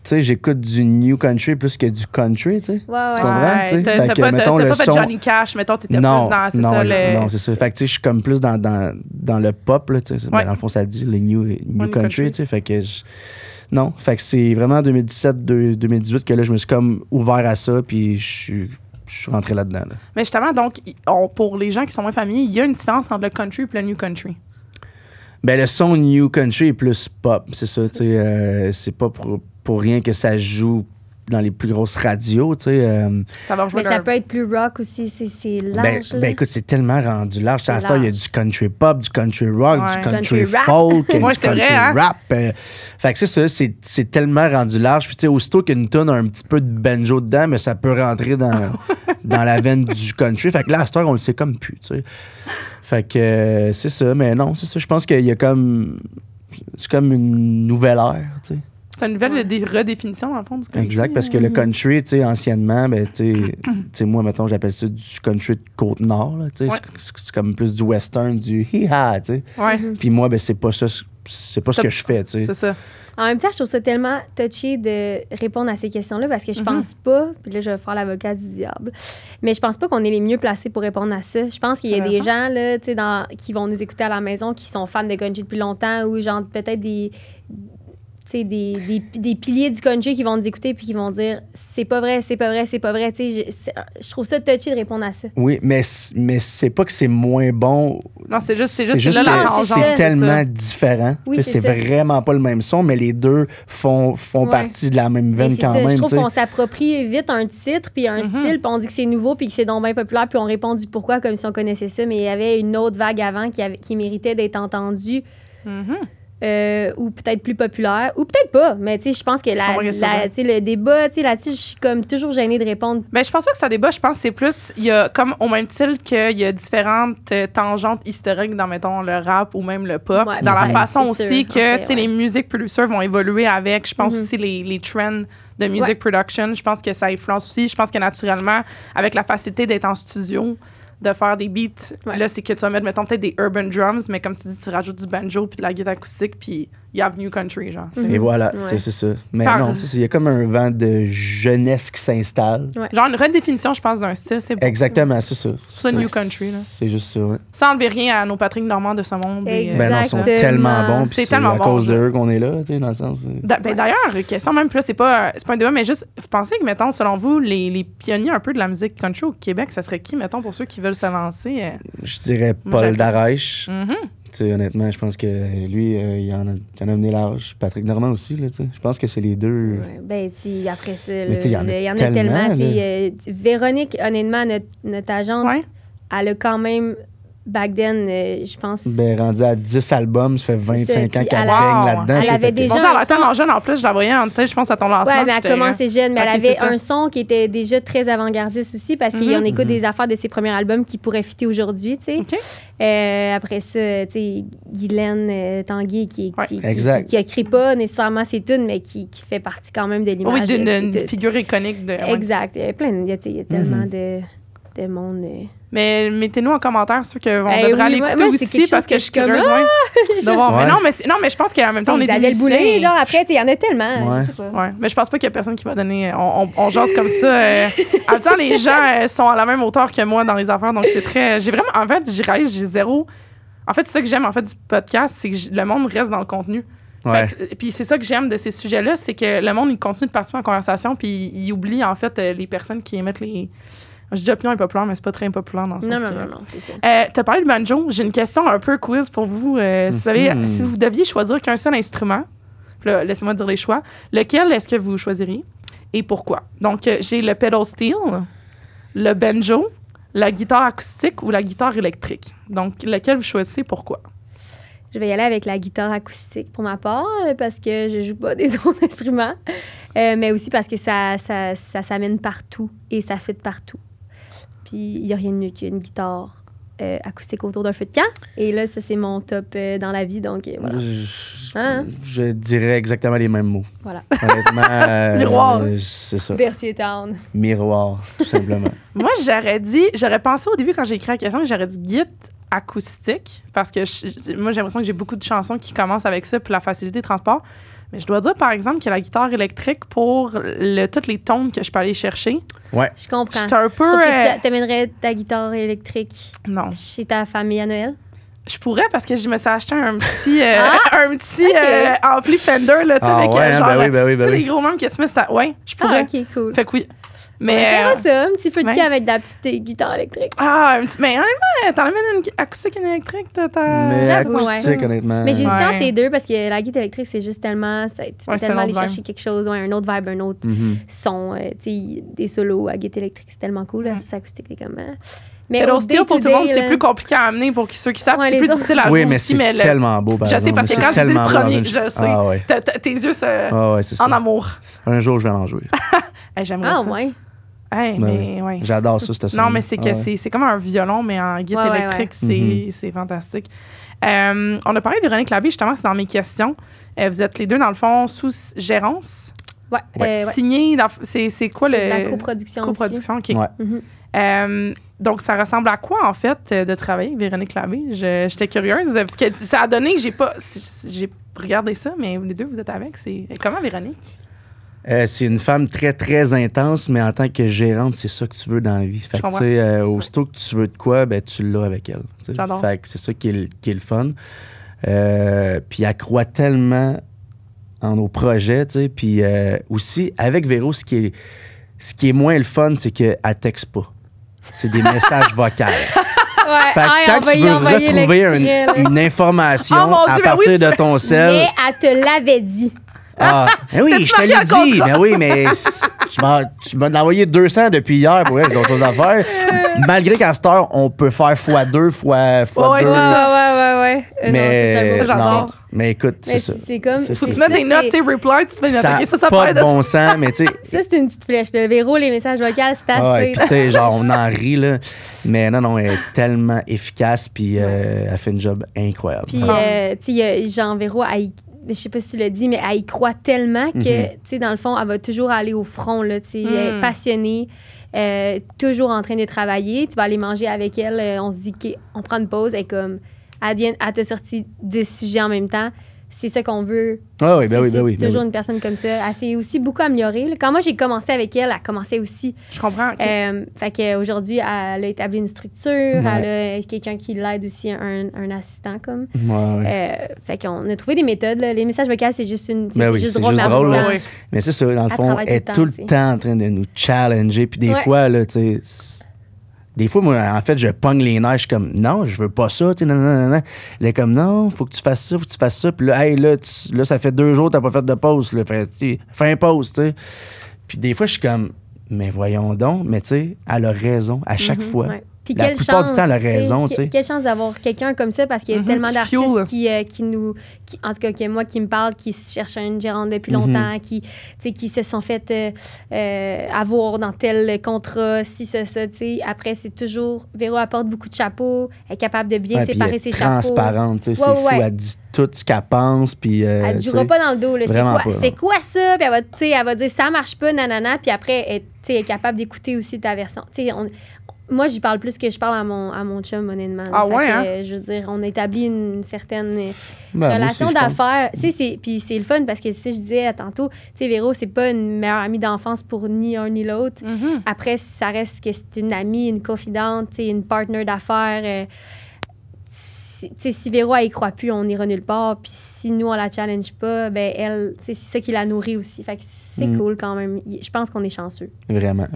sais, j'écoute du new country plus que du country, tu sais. Ouais. Tu comprends? T'as pas fait Johnny Cash, mettons, t'étais plus dans... Non, c'est ça. Fait que, tu sais, je suis comme plus dans le pop, là, tu sais. Dans le fond, ça dit le new country, tu sais. Fait que non. Fait que c'est vraiment en 2017-2018 que là, je me suis comme ouvert à ça, puis je suis rentré là-dedans. Là. Mais justement, donc, pour les gens qui sont moins familiers, il y a une différence entre le country et le new country. Ben, le son new country est plus pop, c'est ça, tu sais. C'est pas pour rien que ça joue dans les plus grosses radios, tu sais. Ça va rejoindre Mais ça peut être plus rock aussi, c'est large. là. Écoute, c'est tellement rendu large. À cette heure, il y a large. du country pop, du country rock, Ouais. du country Country rap. folk, Ouais, du c'est country vrai, hein? rap. Fait que c'est ça, c'est tellement rendu large. Puis tu sais, aussitôt qu'une tonne a un petit peu de banjo dedans, mais ça peut rentrer dans la veine du country. Fait que là, à cette heure, on le sait comme plus, tu sais. Fait que c'est ça, mais non, c'est ça. Je pense qu'il y a comme... C'est comme une nouvelle ère, tu sais. C'est une nouvelle redéfinition, dans le fond, du country. Exact, parce que le country, tu sais, anciennement, ben, tu sais, moi, mettons, j'appelle ça du country de Côte-Nord, là, tu sais. Ouais. C'est comme plus du western, du hi-ha, tu sais. Ouais, Puis moi, ben, c'est pas ça, c'est pas ce que je fais, tu sais. c'est ça. En même temps, je trouve ça tellement touché de répondre à ces questions-là parce que je pense pas, puis là, je vais faire l'avocat du diable, mais je pense pas qu'on est les mieux placés pour répondre à ça. Je pense qu'il y a des gens, là, tu sais, qui vont nous écouter à la maison, qui sont fans de country depuis longtemps ou genre peut-être des piliers du country qui vont nous écouter puis qui vont dire c'est pas vrai, c'est pas vrai, c'est pas vrai. Tu sais, je trouve ça touché de répondre à ça. Oui, mais c'est pas que c'est moins bon. Non, c'est juste c'est là, que la tangente, c'est c'est tellement ça. différent. Oui, Tu sais, c'est c'est ça. vraiment pas le même son, mais les deux font Ouais. partie de la même Mais veine c'est quand ça, même. je trouve tu sais. qu'on s'approprie vite un titre puis un style, puis on dit que c'est nouveau puis que c'est donc bien populaire, puis on répond du pourquoi comme si on connaissait ça, mais il y avait une autre vague avant qui méritait d'être entendue. Mhm. Ou peut-être plus populaire, ou peut-être pas. Mais tu sais, je pense que Je comprends ce que tu veux dire. tu sais, le débat, tu sais, là-dessus, je suis comme toujours gênée de répondre. Mais je pense pas que ça débat. Je pense que c'est plus, il y a comme au même titre qu'il y a différentes tangentes historiques dans, mettons, le rap ou même le pop. Ouais, dans la ouais, façon c'est aussi sûr, que, en fait, tu sais, ouais. les music producers vont évoluer avec. Je pense Mhm. aussi les trends de music Ouais. production. Je pense que ça influence aussi. Je pense que naturellement, avec la facilité d'être en studio, de faire des beats, Ouais. là, c'est que tu vas mettre, mettons, peut-être des urban drums, mais comme tu dis, tu rajoutes du banjo puis de la guitare acoustique, puis you have new country, genre. Et voilà, Ouais. tu sais, c'est ça. Mais Par- non, il y a comme un vent de jeunesse qui s'installe. Ouais. Genre une redéfinition, je pense, d'un style, c'est beau. Exactement, c'est ça. Ça, new country, là. C'est juste ça, ouais. Sans enlever rien à nos Patrick Normand de ce monde. Ben non, ils sont Exactement. tellement bons, puis C'est c'est tellement à bon, cause genre. d'eux qu'on est là, tu sais, dans le sens... D'ailleurs, question même, puis là, c'est pas un débat, mais juste, vous pensez que, mettons, selon vous, les pionniers un peu de la musique country au Québec, ça serait qui, mettons, pour ceux qui veulent se lancer? Je dirais Moi, Paul j'aime. Darèche. Mhm. Tu sais, honnêtement, je pense que lui, il en a mené large. Patrick Normand aussi, là, tu sais. Je pense que c'est les deux. Ouais, ben, tu après ça, Mais tu sais, il y en a y en a tellement, tellement. tu sais, là. Véronique, honnêtement, notre agente, Ouais. elle a quand même, back then, je pense. Ben, rendu à 10 albums, ça fait 25 ans Puis qu'elle elle baigne a- là-dedans. elle tu sais, avait fait que- déjà Bon, elle a un tellement jeune, en plus, je la voyais, tu sais, je pense à ton lancement. Ouais, mais elle a j'étais- commencé jeune, mais Ok, elle c'est avait ça. un son qui était déjà très avant-gardiste aussi parce qu'on Mhm. écoute des affaires de ses premiers albums qui pourraient fitter aujourd'hui, tu sais. OK. Après ça, tu sais, Guylaine Tanguay Ouais. Exact. qui a écrit pas nécessairement ses tunes, mais qui fait partie quand même de l'image. Oui, d'une tu sais, figure iconique. De, ouais. Exact. Il y a plein, il y a tellement de monde. Mais mettez-nous en commentaire ceux qu'on Eh devrait oui, aller moi, écouter c'est aussi quelque parce chose que que je suis je suis comme, curieuse. De voir. Ouais. Mais non, mais je pense qu'en même temps, on est des Isabelle Boulay, musiciens. genre, après, tu sais, il y en a tellement. Ouais. Je sais pas. Ouais, mais je pense pas qu'il y a personne qui va donner. On jase comme ça. En même temps, les gens sont à la même hauteur que moi dans les affaires, donc c'est très. J'ai vraiment. En fait, j'y réalise, j'ai zéro. En fait, c'est ça que j'aime en fait du podcast, c'est que le monde reste dans le contenu. Ouais. Fait que- puis c'est ça que j'aime de ces sujets-là, c'est que le monde il continue de participer en conversation, puis il oublie en fait les personnes qui émettent les. Je dis opinion impopulaire, mais c'est pas très impopulaire dans le Non, sens non, que- non, c'est ça. T'as parlé de banjo. J'ai une question un peu quiz pour vous. Si, vous avez- si vous deviez choisir qu'un seul instrument, puis là, laissez-moi dire les choix, lequel est-ce que vous choisiriez et pourquoi? Donc, j'ai le pedal steel, le banjo, la guitare acoustique ou la guitare électrique. Donc, lequel vous choisissez, pourquoi? Je vais y aller avec la guitare acoustique pour ma part, parce que je joue pas des autres instruments, mais aussi parce que ça s'amène partout et ça fit partout. Puis il n'y a rien de mieux qu'une guitare acoustique autour d'un feu de camp. Et là, ça, c'est mon top dans la vie, donc voilà. Hein? Je dirais exactement les mêmes mots. Voilà. Honnêtement, Miroir. c'est ça. Berthier Town. Miroir, tout simplement. Moi, j'aurais pensé au début quand j'ai écrit la question, j'aurais dit guitare acoustique parce que moi, j'ai l'impression que j'ai beaucoup de chansons qui commencent avec ça pour la facilité de transport. Mais je dois dire, par exemple, que la guitare électrique, pour toutes les tones que je peux aller chercher, Ouais. Je comprends. j'étais un peu... Sauf que tu t'amènerais ta guitare électrique non. chez ta famille à Noël. Je pourrais parce que je me suis acheté un petit, ampli Fender, là, tu sais, Ah avec ouais, hein, genre, ben oui, ben oui, tu ben sais, oui. les gros mêmes que tu mets, ça... Ouais, je pourrais. Ah, OK, cool. Fait que oui. Mais. Ouais, c'est ça, un petit feu de ouais. camp avec de la petite guitare électrique. Ah, un petit. Mais honnêtement, t'en amènes une acoustique, une électrique, Mais J'avoue, acoustique, ouais. honnêtement. Mais j'hésitais Ouais. entre les deux parce que la guitare électrique, c'est juste tellement. Tu peux Ouais, c'est tellement un aller autre chercher vibe. quelque chose, un autre vibe, un autre son. Tu sais, des solos à guitare électrique, c'est tellement cool. Là, ça, acoustique, c'est comme. Mais Pedal au steel, pour tout le day-to-day, monde, c'est là, plus compliqué à amener pour ceux qui savent. Ouais, C'est les plus autres. difficile à jouer Oui, mais aussi, c'est mais tellement beau, par je sais, exemple. parce que C'est quand je dis le tellement beau dans premier, une- je sais. Ah ouais. Tes yeux Ah ouais, c'est ça. en amour. Un jour, je vais en jouer. Hey, j'aimerais Ah, ça. ouais. Hey, mais ouais. J'adore ça, cette Non, mais c'est que c'est comme un violon, mais en guitare Ouais, électrique, ouais. c'est fantastique. On a parlé de Véronique Lavigne, justement, c'est dans mes questions. Vous êtes les deux, dans le fond, sous gérance. Ouais. Ouais. Ouais. Signé, c'est quoi C'est le... de la coproduction. Coproduction, OK. Ouais. Aussi. Donc, ça ressemble à quoi, en fait, de travailler avec Véronique Lavigne? J'étais curieuse, parce que ça a donné, j'ai regardé ça, mais les deux, vous êtes avec. Comment, Véronique? C'est une femme très, très intense, mais en tant que gérante, c'est ça que tu veux dans la vie. Fait que, tu sais, aussitôt que tu veux de quoi, ben, tu l'as avec elle. T'sais. J'adore. Fait que c'est ça qui est le fun. Puis elle croit tellement en nos projets, tu sais. Puis aussi, avec Véro, ce qui est moins le fun, c'est qu'elle texte pas. C'est des messages vocaux. Ouais. Fait que Hey, quand on va tu y veux envoyer retrouver l'extrait, là. une information Oh mon à Dieu, ben partir oui, de ton sel... Mais elle te l'avait dit. Ah, ben oui, je te marqué l'ai un dit. contrat? Ben oui, mais tu m'as envoyé 200 depuis hier pour elle, j'ai d'autres choses à faire. Malgré qu'à cette heure, on peut faire x2, fois Ouais, 2. c'est ça. Ouais. Mais, non, c'est ça, j'adore. non, mais écoute, Mais c'est ça. c'est comme. C'est Faut que ça. tu mettes des Ça, notes, c'est- tu sais, reply, tu te fais une Ça note. OK, ça pas fait de bon sens, mais tu sais... Ça, c'est une petite flèche. Le Véro, les messages vocaux, c'est assez. Ouais, puis tu sais, genre, on en rit, là. Mais non, elle est tellement efficace, puis elle fait une job incroyable. Puis, tu sais, il y a Jean Véro, je sais pas si tu l'as dit, mais elle y croit tellement que, tu sais, dans le fond, elle va toujours aller au front, là, tu sais, elle est passionnée, toujours en train de travailler. Tu vas aller manger avec elle, on se dit qu'on prend une pause, elle est comme, elle t'a sorti 10 sujets en même temps. C'est ça qu'on veut. Ah oui, ben Tu sais, oui, ben oui. c'est ben toujours oui. une personne comme ça. Elle s'est aussi beaucoup améliorée, là. Quand moi, j'ai commencé avec elle, elle commençait aussi. Je comprends. OK. Fait qu'aujourd'hui, elle a établi une structure, elle a quelqu'un qui l'aide aussi, un assistant comme. Ouais. Fait qu'on a trouvé des méthodes. Là. Les messages vocaux, c'est juste une. Ben oui, juste c'est drôle, juste mais en drôle, même là. temps, Ouais. Mais c'est ça, dans le fond, travaille elle est tout le tu sais. temps en train de nous challenger. Puis des Ouais. fois, là, tu sais, des fois, moi, en fait, je pogne les nerfs. Je suis comme, non, je veux pas ça. Tu sais, non. Elle est comme, non, faut que tu fasses ça, faut que tu fasses ça. Puis là, hey, là, là ça fait 2 jours que t'as pas fait de pause. Là. Fais un pause, tu sais. Puis des fois, je suis comme, mais voyons donc. Mais tu sais, elle a raison à chaque fois. Ouais. Puis La quelle plupart chance, du temps, elle a tu sais, raison, tu sais. Quelle chance d'avoir quelqu'un comme ça, parce qu'il y a tellement qui d'artistes fuel. qui, en tout cas, que moi qui me parlent, qui cherchent une gérante depuis longtemps, qui se sont fait avoir dans tel contrat, si ça, tu sais. Après, c'est toujours, Véro apporte beaucoup de chapeaux, elle est capable de bien Ouais, puis séparer elle ses est chapeaux. transparente, tu sais, Ouais, c'est fou. ouais. Elle dit tout ce qu'elle pense. Puis, Elle ne tu jouera sais, pas dans le dos. Là. vraiment pas, C'est quoi ça? Puis elle va dire ça marche pas, nanana. Puis après, elle est capable d'écouter aussi ta version. Tu sais, moi, j'y parle plus que je parle à mon chum, honnêtement. Ah Fait ouais, que, hein? je veux dire, on a établi une certaine ben, moi relation aussi, je pense. d'affaires. Tu sais, puis c'est le fun parce que, si je disais tantôt, tu sais, Véro, c'est pas une meilleure amie d'enfance pour ni un ni l'autre. Mhm. Après, ça reste que c'est une amie, une confidente, tu sais, une partner d'affaires. Tu sais, si Véro, elle y croit plus, on n'ira nulle part. Puis si nous, on la challenge pas, ben elle, c'est ça qui la nourrit aussi. Fait que c'est cool quand même. Je pense qu'on est chanceux. Vraiment.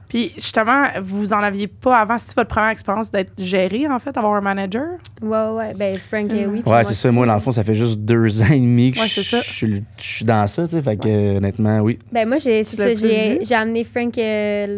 Puis justement, vous en aviez pas avant, c'est votre première expérience d'être géré, en fait, avoir un manager? Ouais. Ben, Frank, oui. puis Ouais, c'est ça. aussi. Moi, dans le fond, ça fait juste 2 ans et demi que Ouais, c'est ça. je suis dans ça, tu sais. Fait que, honnêtement, oui. Ben, moi, c'est Tu l'as ça, plus vu? j'ai amené Frank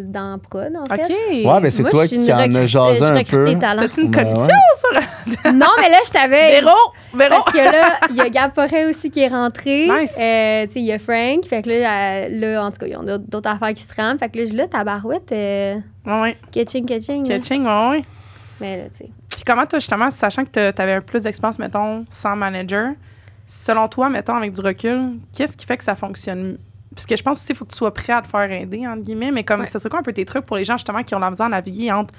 dans Prod, en OK. fait. Ouais, ben, c'est Moi, toi je suis qui une en as jasé je un recrute peu. des talents. T'as-tu une Ouais, commission sur... Non, mais là, je t'avais... Véro! Parce que là, il y a Gab Forêt aussi qui est rentré. Nice. Tu sais, il y a Frank. Fait que là, en tout cas, ils ont d'autres affaires qui se trament. Fait que là, tabarouette, Ouais. catching. là. Catching, ouais. Mais là, tu sais. Puis comment toi, justement, sachant que tu avais un plus d'expérience, mettons, sans manager, selon toi, mettons, avec du recul, qu'est-ce qui fait que ça fonctionne? Parce que je pense aussi qu'il faut que tu sois prêt à te faire aider, entre guillemets, mais comme ça serait quoi un peu tes trucs pour les gens, justement, qui ont la misère à naviguer entre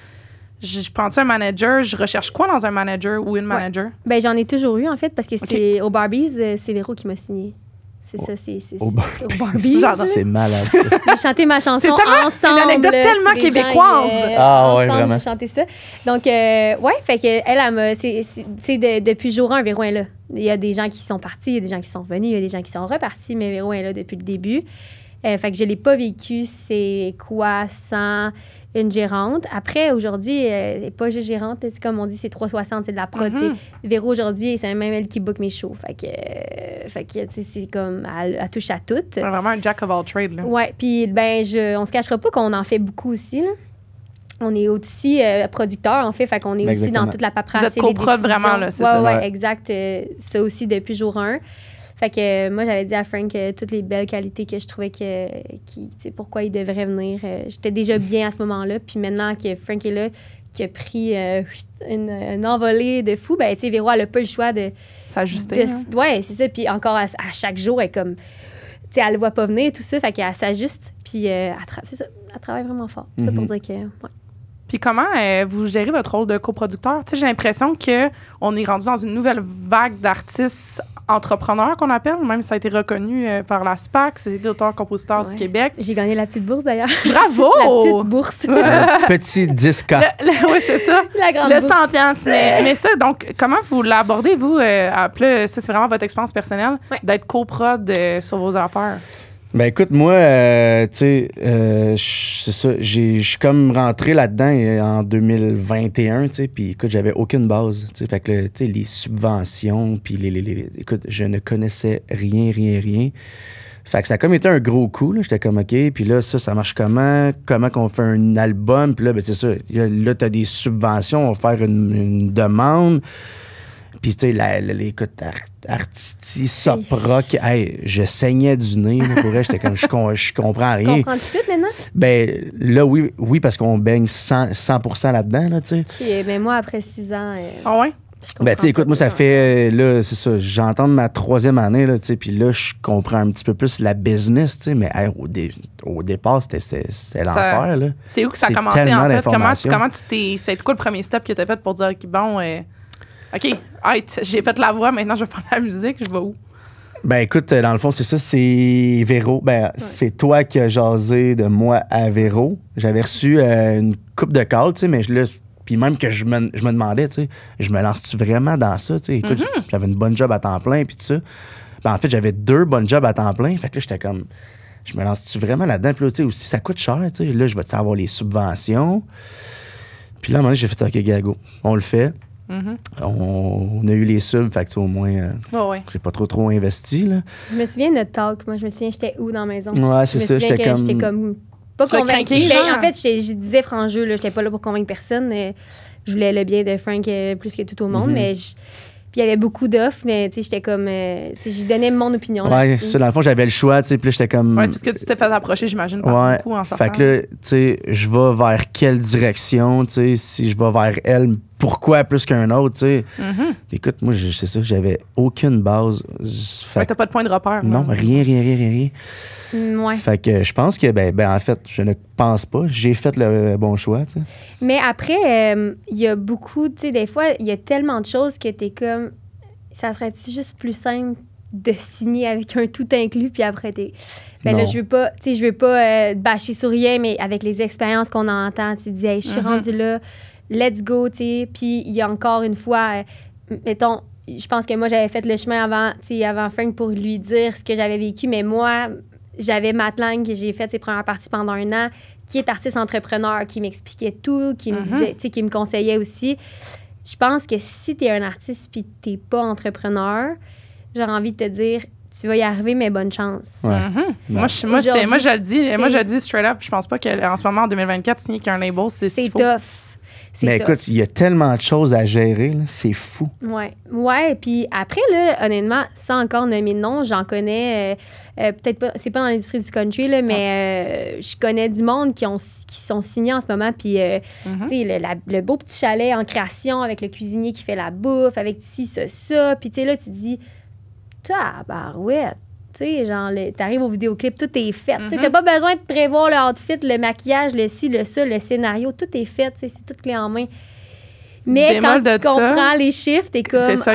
je prends-tu un manager, je recherche quoi dans un manager ou une manager? Ben, j'en ai toujours eu, en fait, parce que c'est au Barbies, c'est Véro qui m'a signé. C'est ça, c'est Au au Barbies. J'adore. C'est malade, ça. J'ai chanté ma chanson C'est tellement ensemble. une anecdote là, tellement si les gens, québécoise. Ah ouais, ensemble, vraiment. j'ai chanté ça. Donc, ouais, fait que elle m'a... depuis jour 1, Véro est là. Il y a des gens qui sont partis, il y a des gens qui sont revenus, il y a des gens qui sont repartis, mais Véro est là depuis le début. Fait que je l'ai pas vécu, c'est quoi sans une gérante. Après, aujourd'hui, elle n'est pas juste gérante, c'est comme on dit, c'est 360, c'est de la prod. Véro, aujourd'hui, c'est même elle qui book mes shows. Fait que c'est comme, elle touche à tout. C'est vraiment un jack of all trades, là. Ouais, puis on se cachera pas qu'on en fait beaucoup aussi, là. On est aussi producteur, en fait qu'on est aussi dans toute la paperasse. Vous êtes coprod vraiment, là, c'est ça? Ouais, exact. Ça aussi depuis jour 1. Fait que moi, j'avais dit à Frank toutes les belles qualités que je trouvais pourquoi il devrait venir. J'étais déjà bien à ce moment-là. Puis maintenant que Frank est là, qui a pris une envolée de fou, ben, tu sais, Véro, elle n'a pas le choix de s'ajuster. Ouais, c'est ça. Puis encore, à chaque jour, elle est comme... Tu sais, elle ne le voit pas venir, tout ça. Fait qu'elle s'ajuste. Puis c'est ça, elle travaille vraiment fort. Ça pour dire que... Ouais. Puis comment vous gérez votre rôle de coproducteur? Tu sais, j'ai l'impression qu'on est rendu dans une nouvelle vague d'artistes entrepreneurs qu'on appelle, même si ça a été reconnu par la SPAC, c'est l'auteur-compositeur du Québec. J'ai gagné la petite bourse, d'ailleurs. Bravo! La petite bourse. Petit 10K. Oui, c'est ça. La grande le bourse. Centième. Mais ça, donc, comment vous l'abordez, vous? Ça, c'est vraiment votre expérience personnelle, d'être coprod sur vos affaires. Ben écoute, moi, tu sais, c'est ça, je suis comme rentré là-dedans en 2021, tu sais, puis écoute, j'avais aucune base, tu sais, fait que, tu sais, les subventions, puis écoute, je ne connaissais rien. Fait que ça a comme été un gros coup, là, j'étais comme, OK, puis là, ça marche comment qu'on fait un album, puis là, ben c'est ça, là, t'as des subventions, on va faire une demande. Puis, tu sais, écoute, Artiti, Soproc, hey, je saignais du nez. Là, pour vrai, j'étais comme, je comprends rien. Tu comprends tout maintenant? Ben, là, oui, parce qu'on baigne 100% là-dedans, là, tu sais. Mais moi, après 6 ans... Ah ouais? Ben, tu sais, écoute, moi, ça fait, là, c'est ça, j'entends ma 3e année, là, tu sais, puis là, je comprends un petit peu plus la business, tu sais, mais hey, au départ, c'était l'enfer, là. C'est où que ça a commencé, en fait? Comment tu t'es... C'est quoi le premier step que tu as fait pour dire, bon... OK, j'ai fait la voix, maintenant je vais faire la musique, je vais où? Ben écoute, dans le fond, c'est ça, c'est Véro. Ben, c'est toi qui as jasé de moi à Véro. J'avais reçu une coupe de calls, tu sais, mais là, puis même que je me demandais, tu sais, je me lance-tu vraiment dans ça, tu sais? Écoute, j'avais une bonne job à temps plein, puis tout ça. Ben en fait, j'avais 2 bonnes jobs à temps plein, fait que là, j'étais comme, je me lance-tu vraiment là-dedans? Puis là, tu sais, aussi, ça coûte cher, tu sais, là, je vais-tu avoir les subventions? Puis là, à un moment donné, j'ai fait, OK, gago, on le fait. On a eu les subs, fait que au moins, j'ai pas trop investi. Là. Je me souviens de notre talk. Moi, je me souviens, j'étais où dans la maison? Ouais, c'est ça. J'étais comme pas convaincue. En fait, je disais franc-jeu, j'étais pas là pour convaincre personne. Je voulais le bien de Frank plus que tout au monde, mais puis il y avait beaucoup d'offres, mais tu sais, j'étais comme... j'y donnais mon opinion là-dessus. Ça, dans le fond, j'avais le choix, tu sais, puis j'étais comme... Ouais, puisque tu t'es fait approcher, j'imagine, par beaucoup en sortant. Fait que là, tu sais, je vais vers quelle direction, tu sais, si je vais vers elle, pourquoi plus qu'un autre, tu sais. Écoute, moi, c'est ça, j'avais aucune base. T'as pas de point de repère. Non, rien. Ouais. Fait que je pense que, ben, en fait, je ne pense pas. J'ai fait le bon choix, tu sais. Mais après, il y a beaucoup, tu sais, des fois, il y a tellement de choses que t'es comme, ça serait-tu juste plus simple de signer avec un tout inclus, puis après, ben là, je veux pas bâcher sur rien, mais avec les expériences qu'on entend, tu dis, hey, je suis rendue là, let's go, tu sais. Puis il y a encore une fois, mettons, je pense que moi, j'avais fait le chemin avant Frank pour lui dire ce que j'avais vécu, mais moi, j'avais Matt Lang, que j'ai fait ses premières parties pendant 1 an, qui est artiste entrepreneur, qui m'expliquait tout, qui me disait, tu sais, qui me conseillait aussi. Je pense que si t'es un artiste puis t'es pas entrepreneur, j'aurais envie de te dire, tu vas y arriver, mais bonne chance. Ouais. Moi, je le dis straight up, je pense pas qu'en ce moment, en 2024, signer qu'un label, c'est tough. Mais écoute, il y a tellement de choses à gérer, là, c'est fou. Ouais, puis après, là, honnêtement, sans encore nommer de nom, j'en connais, peut-être pas, c'est pas dans l'industrie du country, là, mais je connais du monde qui sont signés en ce moment, puis, tu sais, le beau petit chalet en création avec le cuisinier qui fait la bouffe, avec ci, ça, puis tu sais, là, tu te dis, tabarouette. Tu sais, genre, t'arrives au vidéoclip, tout est fait. Tu n'as pas besoin de prévoir le outfit, le maquillage, le ci, le ça, le scénario. Tout est fait, tu sais, c'est tout clé en main. Mais quand tu comprends les chiffres, t'es comme, c'est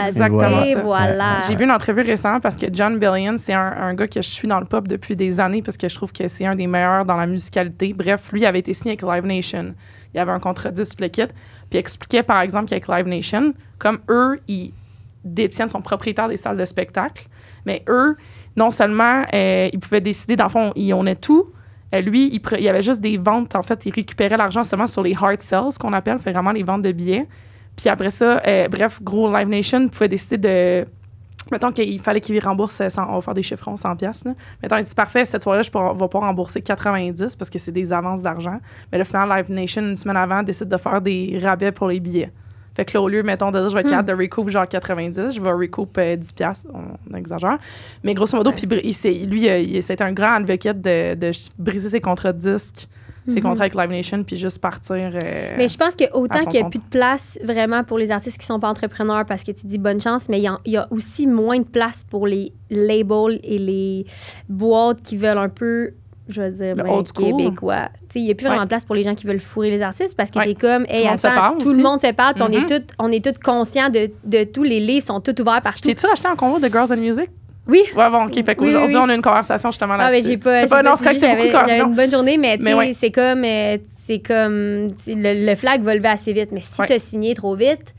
exactement ça. Voilà. J'ai vu une entrevue récemment parce que John Bellion, c'est un gars que je suis dans le pop depuis des années parce que je trouve que c'est un des meilleurs dans la musicalité. Bref, lui avait été signé avec Live Nation. Il avait un contrat 10 sur le kit. Puis il expliquait, par exemple, qu'avec Live Nation, comme eux, détiennent, sont propriétaires des salles de spectacle. Mais eux, non seulement ils pouvaient décider, dans le fond, ils en tout. Lui, il y avait juste des ventes. En fait, il récupérait l'argent seulement sur les hard sales, qu'on appelle, fait vraiment les ventes de billets. Puis après ça, bref, gros, Live Nation pouvait décider de... Mettons qu'il fallait qu'il rembourse, on va faire des chiffrons, 100$. Là. Mettons, il dit, parfait, cette fois-là, je vais pas rembourser 90$ parce que c'est des avances d'argent. Mais là, finalement, Live Nation, une semaine avant, décide de faire des rabais pour les billets. Fait que là, au lieu, mettons, de dire, je vais être capable de recoup genre 90$, je vais recoup 10$, on exagère. Mais grosso modo, puis c'était un grand advocate de briser ses contrats de disques, ses contrats avec Live Nation, puis juste partir. Mais je pense que autant qu'il n'y a plus de place vraiment pour les artistes qui ne sont pas entrepreneurs, parce que tu dis bonne chance, mais il y a aussi moins de place pour les labels et les boîtes qui veulent un peu, je veux dire, québécois. Il n'y a plus vraiment de place pour les gens qui veulent fourrer les artistes parce que t'es comme, hey, attends, tout le monde se parle, puis on est tous conscients de tous les livres, sont tous ouverts partout. T'es-tu acheté en convo de Girls and Music? Oui. Ouais, bon, OK. Fait qu'aujourd'hui, on a une conversation justement là-dessus. Ah, mais j'ai pas non, c'est correct, c'est beaucoup de j'avais une bonne journée, mais tu sais, ouais. c'est comme le flag va lever assez vite. Mais si tu as signé trop vite,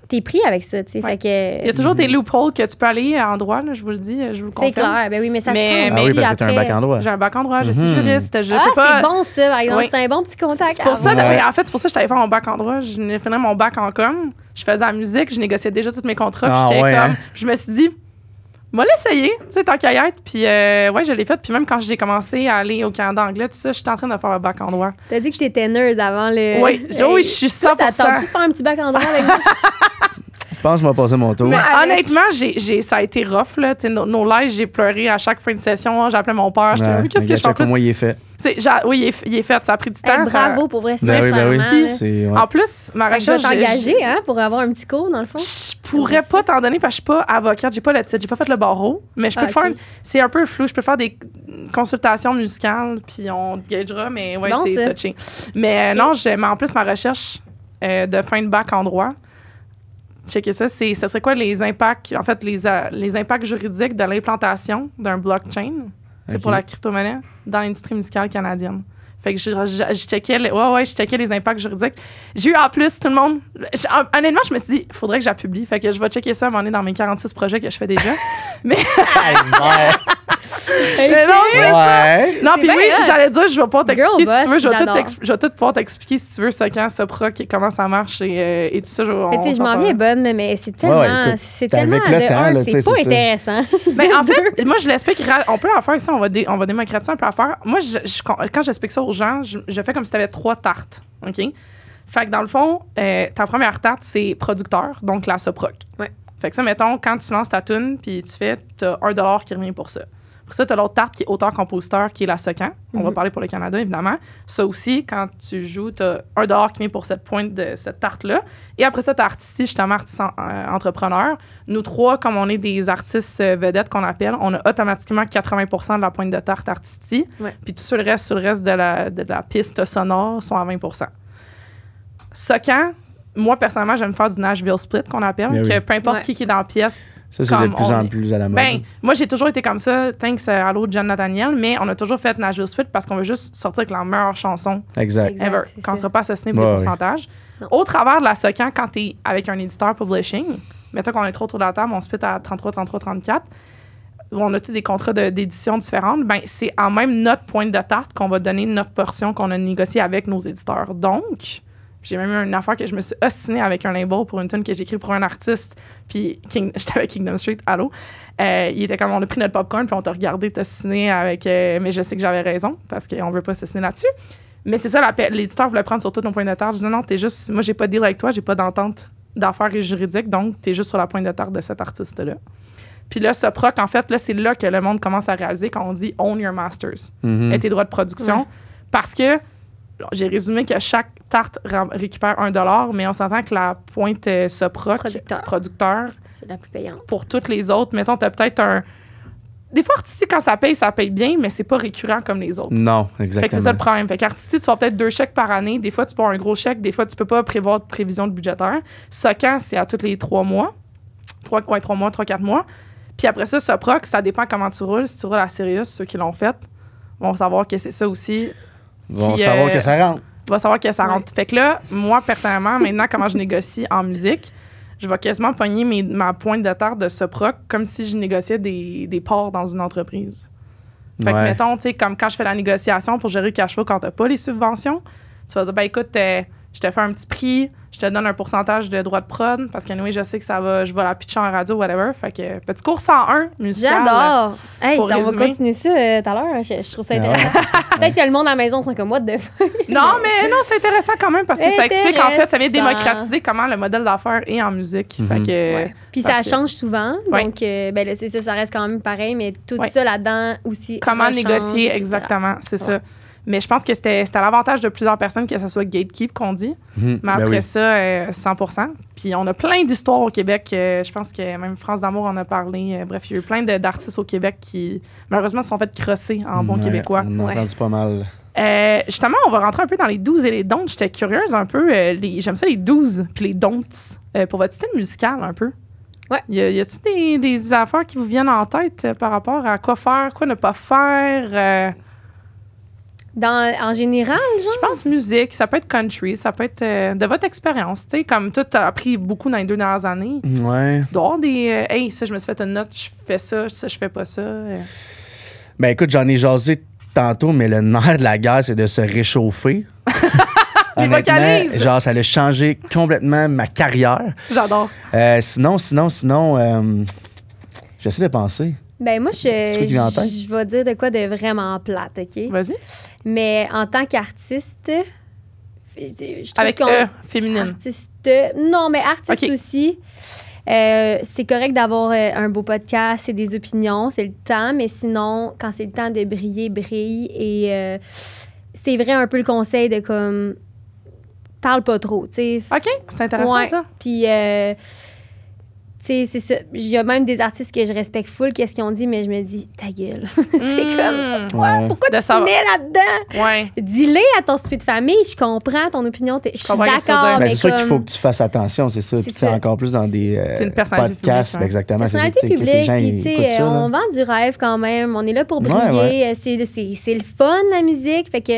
t'es pris avec ça, tu sais. Fait que... Il y a toujours des loopholes que tu peux aller en droit, là, je vous le dis, je vous le confirme. C'est clair, ben oui, mais ça te prend. Mais oui, parce que t'as un bac en droit. J'ai un bac en droit, je suis juriste. Je peux pas... c'est bon ça, par exemple, c'est un bon petit contact. C'est pour ça, en fait, c'est pour ça que je suis allée faire mon bac en droit. Je fini mon bac en com, je faisais la musique, je négociais déjà tous mes contrats, puis je me suis dit, moi l'essayer, tu sais, tant qu'à y être. Puis, je l'ai fait. Puis même quand j'ai commencé à aller au Canada anglais, tout ça, j'étais en train de faire le bac en droit. T'as dit que t'étais nerd avant le... Oui, je suis 100%. Ça tente-tu de faire un petit bac en droit avec moi? Je pense que je vais passer mon tour. Mais honnêtement, ça a été rough. Là. Nos lives, j'ai pleuré à chaque fin de session. J'appelais mon père. Qu'est-ce que je fais en plus? Moi, il est fait. Oui, il est fait. Ça a pris du temps. Bravo pour vrai. Oui. En plus, ma recherche... Je vais t'engager pour avoir un petit cours, dans le fond. Je pourrais pas t'en donner parce que je suis pas avocate. J'ai pas le titre. J'ai pas fait le barreau. Mais je peux faire... C'est un peu flou. Je peux faire des consultations musicales puis on te gagera. Mais ouais, c'est touché. Mais non, mais en plus, ma recherche de fin de bac en droit... Checker ça, ça serait quoi les impacts, en fait, les impacts juridiques de l'implantation d'un blockchain, c'est pour la crypto-monnaie, dans l'industrie musicale canadienne. Fait que je checkais je checkais les impacts juridiques. J'ai eu en plus tout le monde. Honnêtement, je me suis dit, il faudrait que je la publie. Fait que je vais checker ça à un moment donné dans mes 46 projets que je fais déjà. Mais. Non, puis oui, j'allais dire, je vais pas t'expliquer si tu veux. Je vais tout pouvoir t'expliquer si tu veux ce proc et comment ça marche et tout ça. Je m'en viens bonne, mais c'est tellement. C'est tellement. C'est pas intéressant. Mais en fait, moi, je l'explique. On peut en faire ici, on va démocratiser un peu à faire. Moi, quand j'explique ça aux gens, je fais comme si tu avais 3 tartes. OK? Fait que dans le fond, ta première tarte, c'est producteur, donc la Soproc. Ouais. Fait que ça, mettons, quand tu lances ta tune, puis t'as $1 qui revient pour ça. Pour ça, tu as l'autre tarte qui est auteur-compositeur, qui est la Socan. On va parler pour le Canada, évidemment. Ça aussi, quand tu joues, tu as $1 qui vient pour cette pointe de cette tarte-là. Et après ça, tu as Artisty, justement, artiste entrepreneur. Nous 3, comme on est des artistes vedettes qu'on appelle, on a automatiquement 80% de la pointe de tarte Artisty. Ouais. Puis tout ça, le reste de la piste sonore sont à 20%. Socan, moi, personnellement, j'aime faire du Nashville Split, qu'on appelle, que peu importe qui est dans la pièce. Ça, c'est de plus en plus à la mode. Moi, j'ai toujours été comme ça, thanks à l'autre John Nathaniel, mais on a toujours fait Nashville Split parce qu'on veut juste sortir avec la meilleure chanson ever. Quand on ne sera pas assassiné pour des pourcentages. Au travers de la Socan, quand tu es avec un éditeur publishing, mettons qu'on est trop autour de la table, on split à 33, 33, 34, où on a tous des contrats d'édition différentes, c'est en même notre pointe de tarte qu'on va donner notre portion qu'on a négociée avec nos éditeurs. Donc, j'ai même eu une affaire que je me suis ostinée avec un label pour une tune que j'ai écrite pour un artiste. Puis j'étais avec Kingdom Street, allô. Il était comme, on a pris notre popcorn, puis on t'a regardé t'ostiner avec... mais je sais que j'avais raison, parce qu'on veut pas s'ostiner là-dessus. Mais c'est ça, l'éditeur voulait prendre sur tout ton point de tarte. Je dis, non, t'es juste... Moi, j'ai pas de deal avec toi, j'ai pas d'entente d'affaires et juridiques, donc t'es juste sur la pointe de tarte de cet artiste-là. Puis là, ce proc, en fait, là, c'est là que le monde commence à réaliser quand on dit « own your masters » et tes droits de production. Parce que... J'ai résumé que chaque tarte récupère $1, mais on s'entend que la pointe Soproc, producteur, c'est la plus payante. Pour toutes les autres, mettons, t'as peut-être un... Des fois, Artisty, quand ça paye bien, mais c'est pas récurrent comme les autres. Non, exactement. Fait que c'est ça le problème. Fait qu'Artisty, tu vas peut-être 2 chèques par année. Des fois, tu peux avoir un gros chèque. Des fois, tu peux pas prévoir de prévision de budgétaire. Socan, c'est à tous les 3 mois. 3 mois, 4 mois. Puis après ça, Soproc, ça dépend comment tu roules. Si tu roules à Sirius, ceux qui l'ont fait vont savoir que c'est ça aussi. Vont savoir que ça rentre. Va savoir que ça rentre. Fait que là, moi, personnellement, maintenant, comment je négocie en musique, je vais quasiment pogner ma pointe de terre de ce proc comme si je négociais des parts dans une entreprise. Fait que, mettons, tu sais, comme quand je fais la négociation pour gérer le cash flow quand t'as pas les subventions, tu vas dire, ben écoute, je te fais un petit prix, je te donne un pourcentage de droits de prod, parce que oui, je sais que je vais la pitcher en radio, whatever. Fait que petit cours 101 musical. J'adore! Hey, pour on va résumer. continuer ça tout à l'heure. Je trouve ça intéressant. Peut-être que le monde à la maison sont comme, what the fuck? Non, mais non, c'est intéressant quand même, parce que ça explique, en fait, ça vient Intéressant. démocratiser comment le modèle d'affaires est en musique. Fait que... Ouais. Puis ça parce que- change souvent. Ouais. Donc, ben là, c'est ça, ça reste quand même pareil, mais tout Ouais. ça là-dedans aussi. Comment rechange, négocier, etc. exactement, c'est Ouais. ça. Mais je pense que c'était l'avantage de plusieurs personnes que ça soit gatekeep qu'on dit. Mais Ben après oui. ça, 100%. Puis on a plein d'histoires au Québec. Je pense que même France d'Amour en a parlé. Bref, il y a eu plein d'artistes au Québec qui, malheureusement, se sont fait crosser en bon Ouais, québécois. On a Ouais. entendu pas mal. Justement, on va rentrer un peu dans les do's et les don'ts. J'étais curieuse un peu. J'aime ça, les do's puis les don'ts. Pour votre style musical, un peu. Ouais. Y a-tu des affaires qui vous viennent en tête par rapport à quoi faire, quoi ne pas faire? En général, genre. Je pense musique, ça peut être country, ça peut être de votre expérience. Tu sais, comme toi, tu as appris beaucoup dans les 2 dernières années. Ouais. Tu dois avoir des. Hey, ça, je me suis fait une note, je fais ça, je fais pas ça. Ben écoute, j'en ai jasé tantôt, mais le nerf de la guerre, c'est de se réchauffer. Les Honnêtement, vocalises! genre, ça a changé complètement ma carrière. J'adore. Sinon, j'essaie de penser. Ben moi, C'est quoi qui vient en tête? je vais dire de quoi de vraiment plate, OK? Vas-y. Mais en tant qu'artiste, je trouve Avec qu'on... féminine. Artiste... Non, mais artiste OK. aussi. C'est correct d'avoir un beau podcast et des opinions, c'est le temps, mais sinon, quand c'est le temps de briller, brille. Et c'est vrai un peu le conseil de comme... Parle pas trop, tu sais. OK, c'est intéressant, Ouais. ça. Puis, tu sais, c'est ça. Il y a même des artistes que je respecte full, qu'est-ce qu'ils ont dit, mais je me dis, ta gueule. C'est comme, Ouais. pourquoi De tu savoir. te mets là-dedans? Ouais. Dis-le à ton souper de famille, je comprends ton opinion, je suis comprends ce que tu veux d'accord, dire. Ben, mais c'est sûr comme... qu'il faut que tu fasses attention, c'est ça. C'est Puis tu sais, ça. encore plus dans des T'es une personnalité podcasts. publique, Ben, exactement. Personnalité c'est ça, publique, les gens, puis ils tu sais, écoutent ça, là. on vend du rêve quand même. On est là pour briller. Ouais, C'est le fun, la musique. Fait que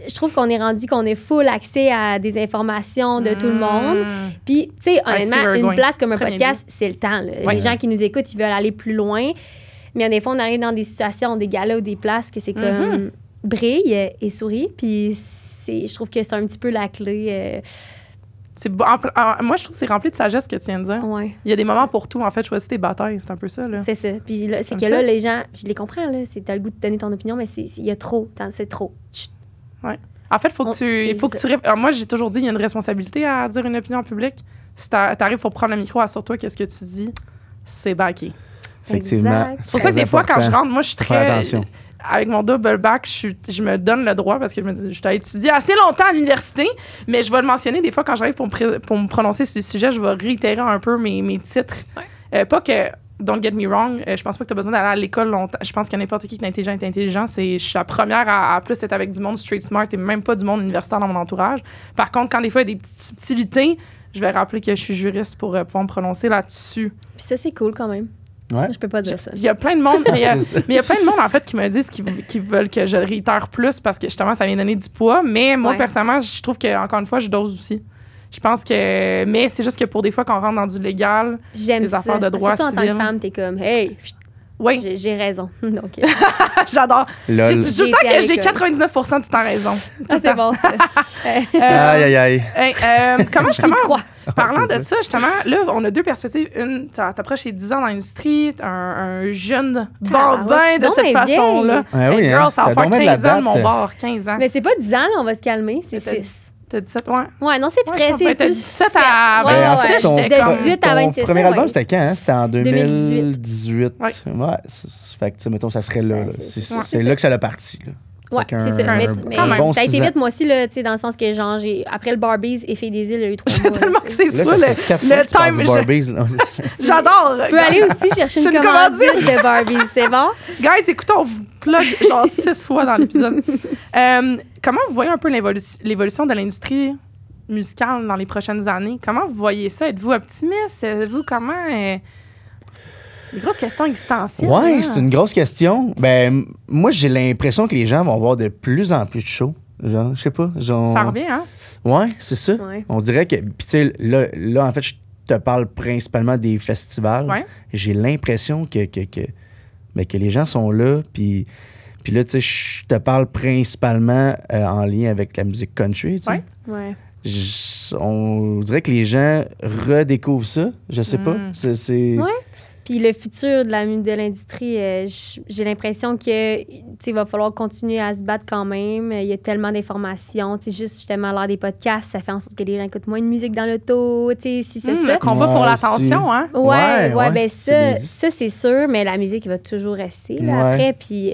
je trouve qu'on est rendu qu'on ait full accès à des informations de tout le monde. Puis, tu sais, I see where honnêtement, you're une going. place comme un Très bien podcast, c'est le temps. Là. Ouais. Les gens qui nous écoutent, ils veulent aller plus loin. Mais des fois, on arrive dans des situations, des galas ou des places que c'est comme brille et souris. Puis, je trouve que c'est un petit peu la clé. Moi, je trouve que c'est rempli de sagesse que tu viens de dire. Ouais. Il y a des moments pour tout. En fait, choisis tes batailles. C'est un peu ça, là. C'est ça. Puis là, c'est Comme que ça. là, les gens, je les comprends, là, t'as le goût de donner ton opinion, mais il y a trop. C'est trop. Chut. En fait, il C'est faut que ça. tu... Alors, moi, j'ai toujours dit, il y a une responsabilité à dire une opinion publique. Si t'arrives pour prendre le micro, assure-toi que ce que tu dis, c'est backé. Effectivement. Exact. C'est pour ça que des fois, quand je rentre, moi, je suis Faut faire très... attention. Avec mon double back, je me donne le droit parce que je me dis, je t'ai étudié assez longtemps à l'université, mais je vais le mentionner des fois quand j'arrive pour me prononcer sur le sujet, je vais réitérer un peu mes titres. Pas que, don't get me wrong, je pense pas que tu as besoin d'aller à l'école longtemps. Je pense que n'importe qui est intelligent. Je suis la première à plus être avec du monde street smart et même pas du monde universitaire dans mon entourage. Par contre, quand des fois il y a des petites subtilités, je vais rappeler que je suis juriste pour pouvoir me prononcer là-dessus. Puis ça, c'est cool quand même. Ouais. Je peux pas dire ça. Il y a plein de monde, mais C'est ça. il y a plein de monde en fait qui me disent qu'ils veulent que je le réitère plus parce que justement ça vient donner du poids. Mais moi Ouais. personnellement, je trouve que encore une fois, je dose aussi. Je pense que, mais c'est juste que pour des fois qu'on rentre dans du légal, J'aime les ça. affaires de droit Surtout en tant civil. que femme, t'es comme, hey, oui, j'ai raison. Donc, j'adore. Lol. J'ai tout le temps été à que j'ai l'école. 99% du temps raison. Tout ah, le c'est temps. bon, ça. Aïe, aïe, aïe. Hey, comment justement, crois. parlant C'est de ça, justement, là, on a deux perspectives. Une, t'approches les 10 ans dans l'industrie, un jeune bambin ouais, je suis de donc cette bien façon-là. Ouais, Hey, oui, girl, hein. ça va T'as faire donc bien de la 15 ans de mon date. bord, 15 ans. Mais c'est pas 10 ans, là, on va se calmer. C'est T'as 6. T'as 17, ouais. Ouais, non, c'est Ouais, très. je comprends. C'est T'as plus 17 sept. à Ouais, Ben, en ouais, fait, ton, j'étais comme- de 18 à 26 ton premier ans, album, ouais. c'était quand? Hein? C'était en 2018. 2018. Ouais. Fait que, tu sais, mettons, ça serait là. là. C'est- C'est ouais. c'est là que ça l'a parti. Là. Ouais, Fait qu'un- c'est ça. un- Mais quand même. bon ça a été 6 ans. vite, moi aussi, là, tu sais, dans le sens que, genre, après le Barbies et Filles des îles, il y a eu 3 mois. Tellement là, que tu sais. c'est Là, ça, ça fait 4 fois le que tu parles time. du Barbies. là. J'adore. Tu peux aller aussi chercher C'est une une commandite commandite. de Barbies, c'est bon? Guys, écoutez, on vous plug genre 6 fois dans l'épisode. Comment vous voyez un peu l'évolution de l'industrie musicale dans les prochaines années? Comment vous voyez ça? Êtes-vous optimiste? Êtes-vous comment? Des grosses questions existentielles. Ouais, là. c'est une grosse question. Ben, moi, j'ai l'impression que les gens vont avoir de plus en plus de shows. Genre, je sais pas. Genre... Ça revient, hein? Ouais, c'est ça. Ouais. On dirait que. Puis, tu sais, là, en fait, je suis te parle principalement des festivals, Ouais. j'ai l'impression que les gens sont là, puis là, tu sais, je te parle principalement en lien avec la musique country, tu sais. Ouais. Ouais. On dirait que les gens redécouvrent ça, je sais pas. C'est... Ouais. Puis le futur de l'industrie, j'ai l'impression que il va falloir continuer à se battre quand même. Il y a tellement d'informations. Juste justement lors des podcasts, ça fait en sorte que les gens écoutent moins de musique dans l'auto. Si c'est ça. Le combat pour Ouais, l'attention, hein? Ouais, ouais, ben c'est bien dit. ça c'est sûr, mais la musique va toujours rester là, Ouais. après. Puis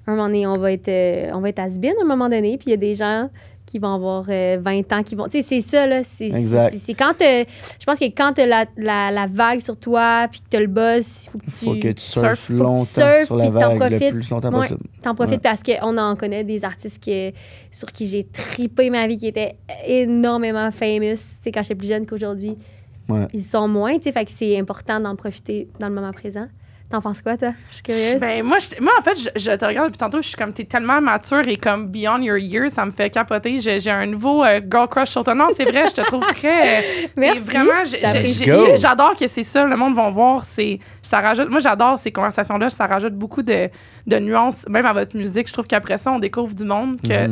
un moment donné, on va être has-been à un moment donné. Puis il y a des gens qui vont avoir 20 ans, qui vont... Tu sais, c'est ça, là. Exact. C'est quand je pense que quand t'as la vague sur toi, puis que t'as le buzz, il Faut que tu surfes faut que tu longtemps surfes, sur la puis t'en vague, le profites. plus longtemps Ouais. possible. T'en profites Ouais. parce qu'on en connaît des artistes sur qui j'ai trippé ma vie, qui étaient énormément famous, tu sais, quand j'étais plus jeune qu'aujourd'hui. Ouais. Ils sont moins, tu sais, fait que c'est important d'en profiter dans le moment présent. T'en penses quoi, toi? Je suis curieuse. Ben, moi, en fait, je te regarde depuis tantôt, je suis comme, t'es tellement mature et comme beyond your years, ça me fait capoter. J'ai un nouveau girl crush sur toi. Non, c'est vrai, je te trouve très... Merci. Vraiment, J'apprécie. j'adore que c'est ça, le monde va voir. Ça rajoute, moi, j'adore ces conversations-là, ça rajoute beaucoup de nuances, même à votre musique. Je trouve qu'après ça, on découvre du monde, que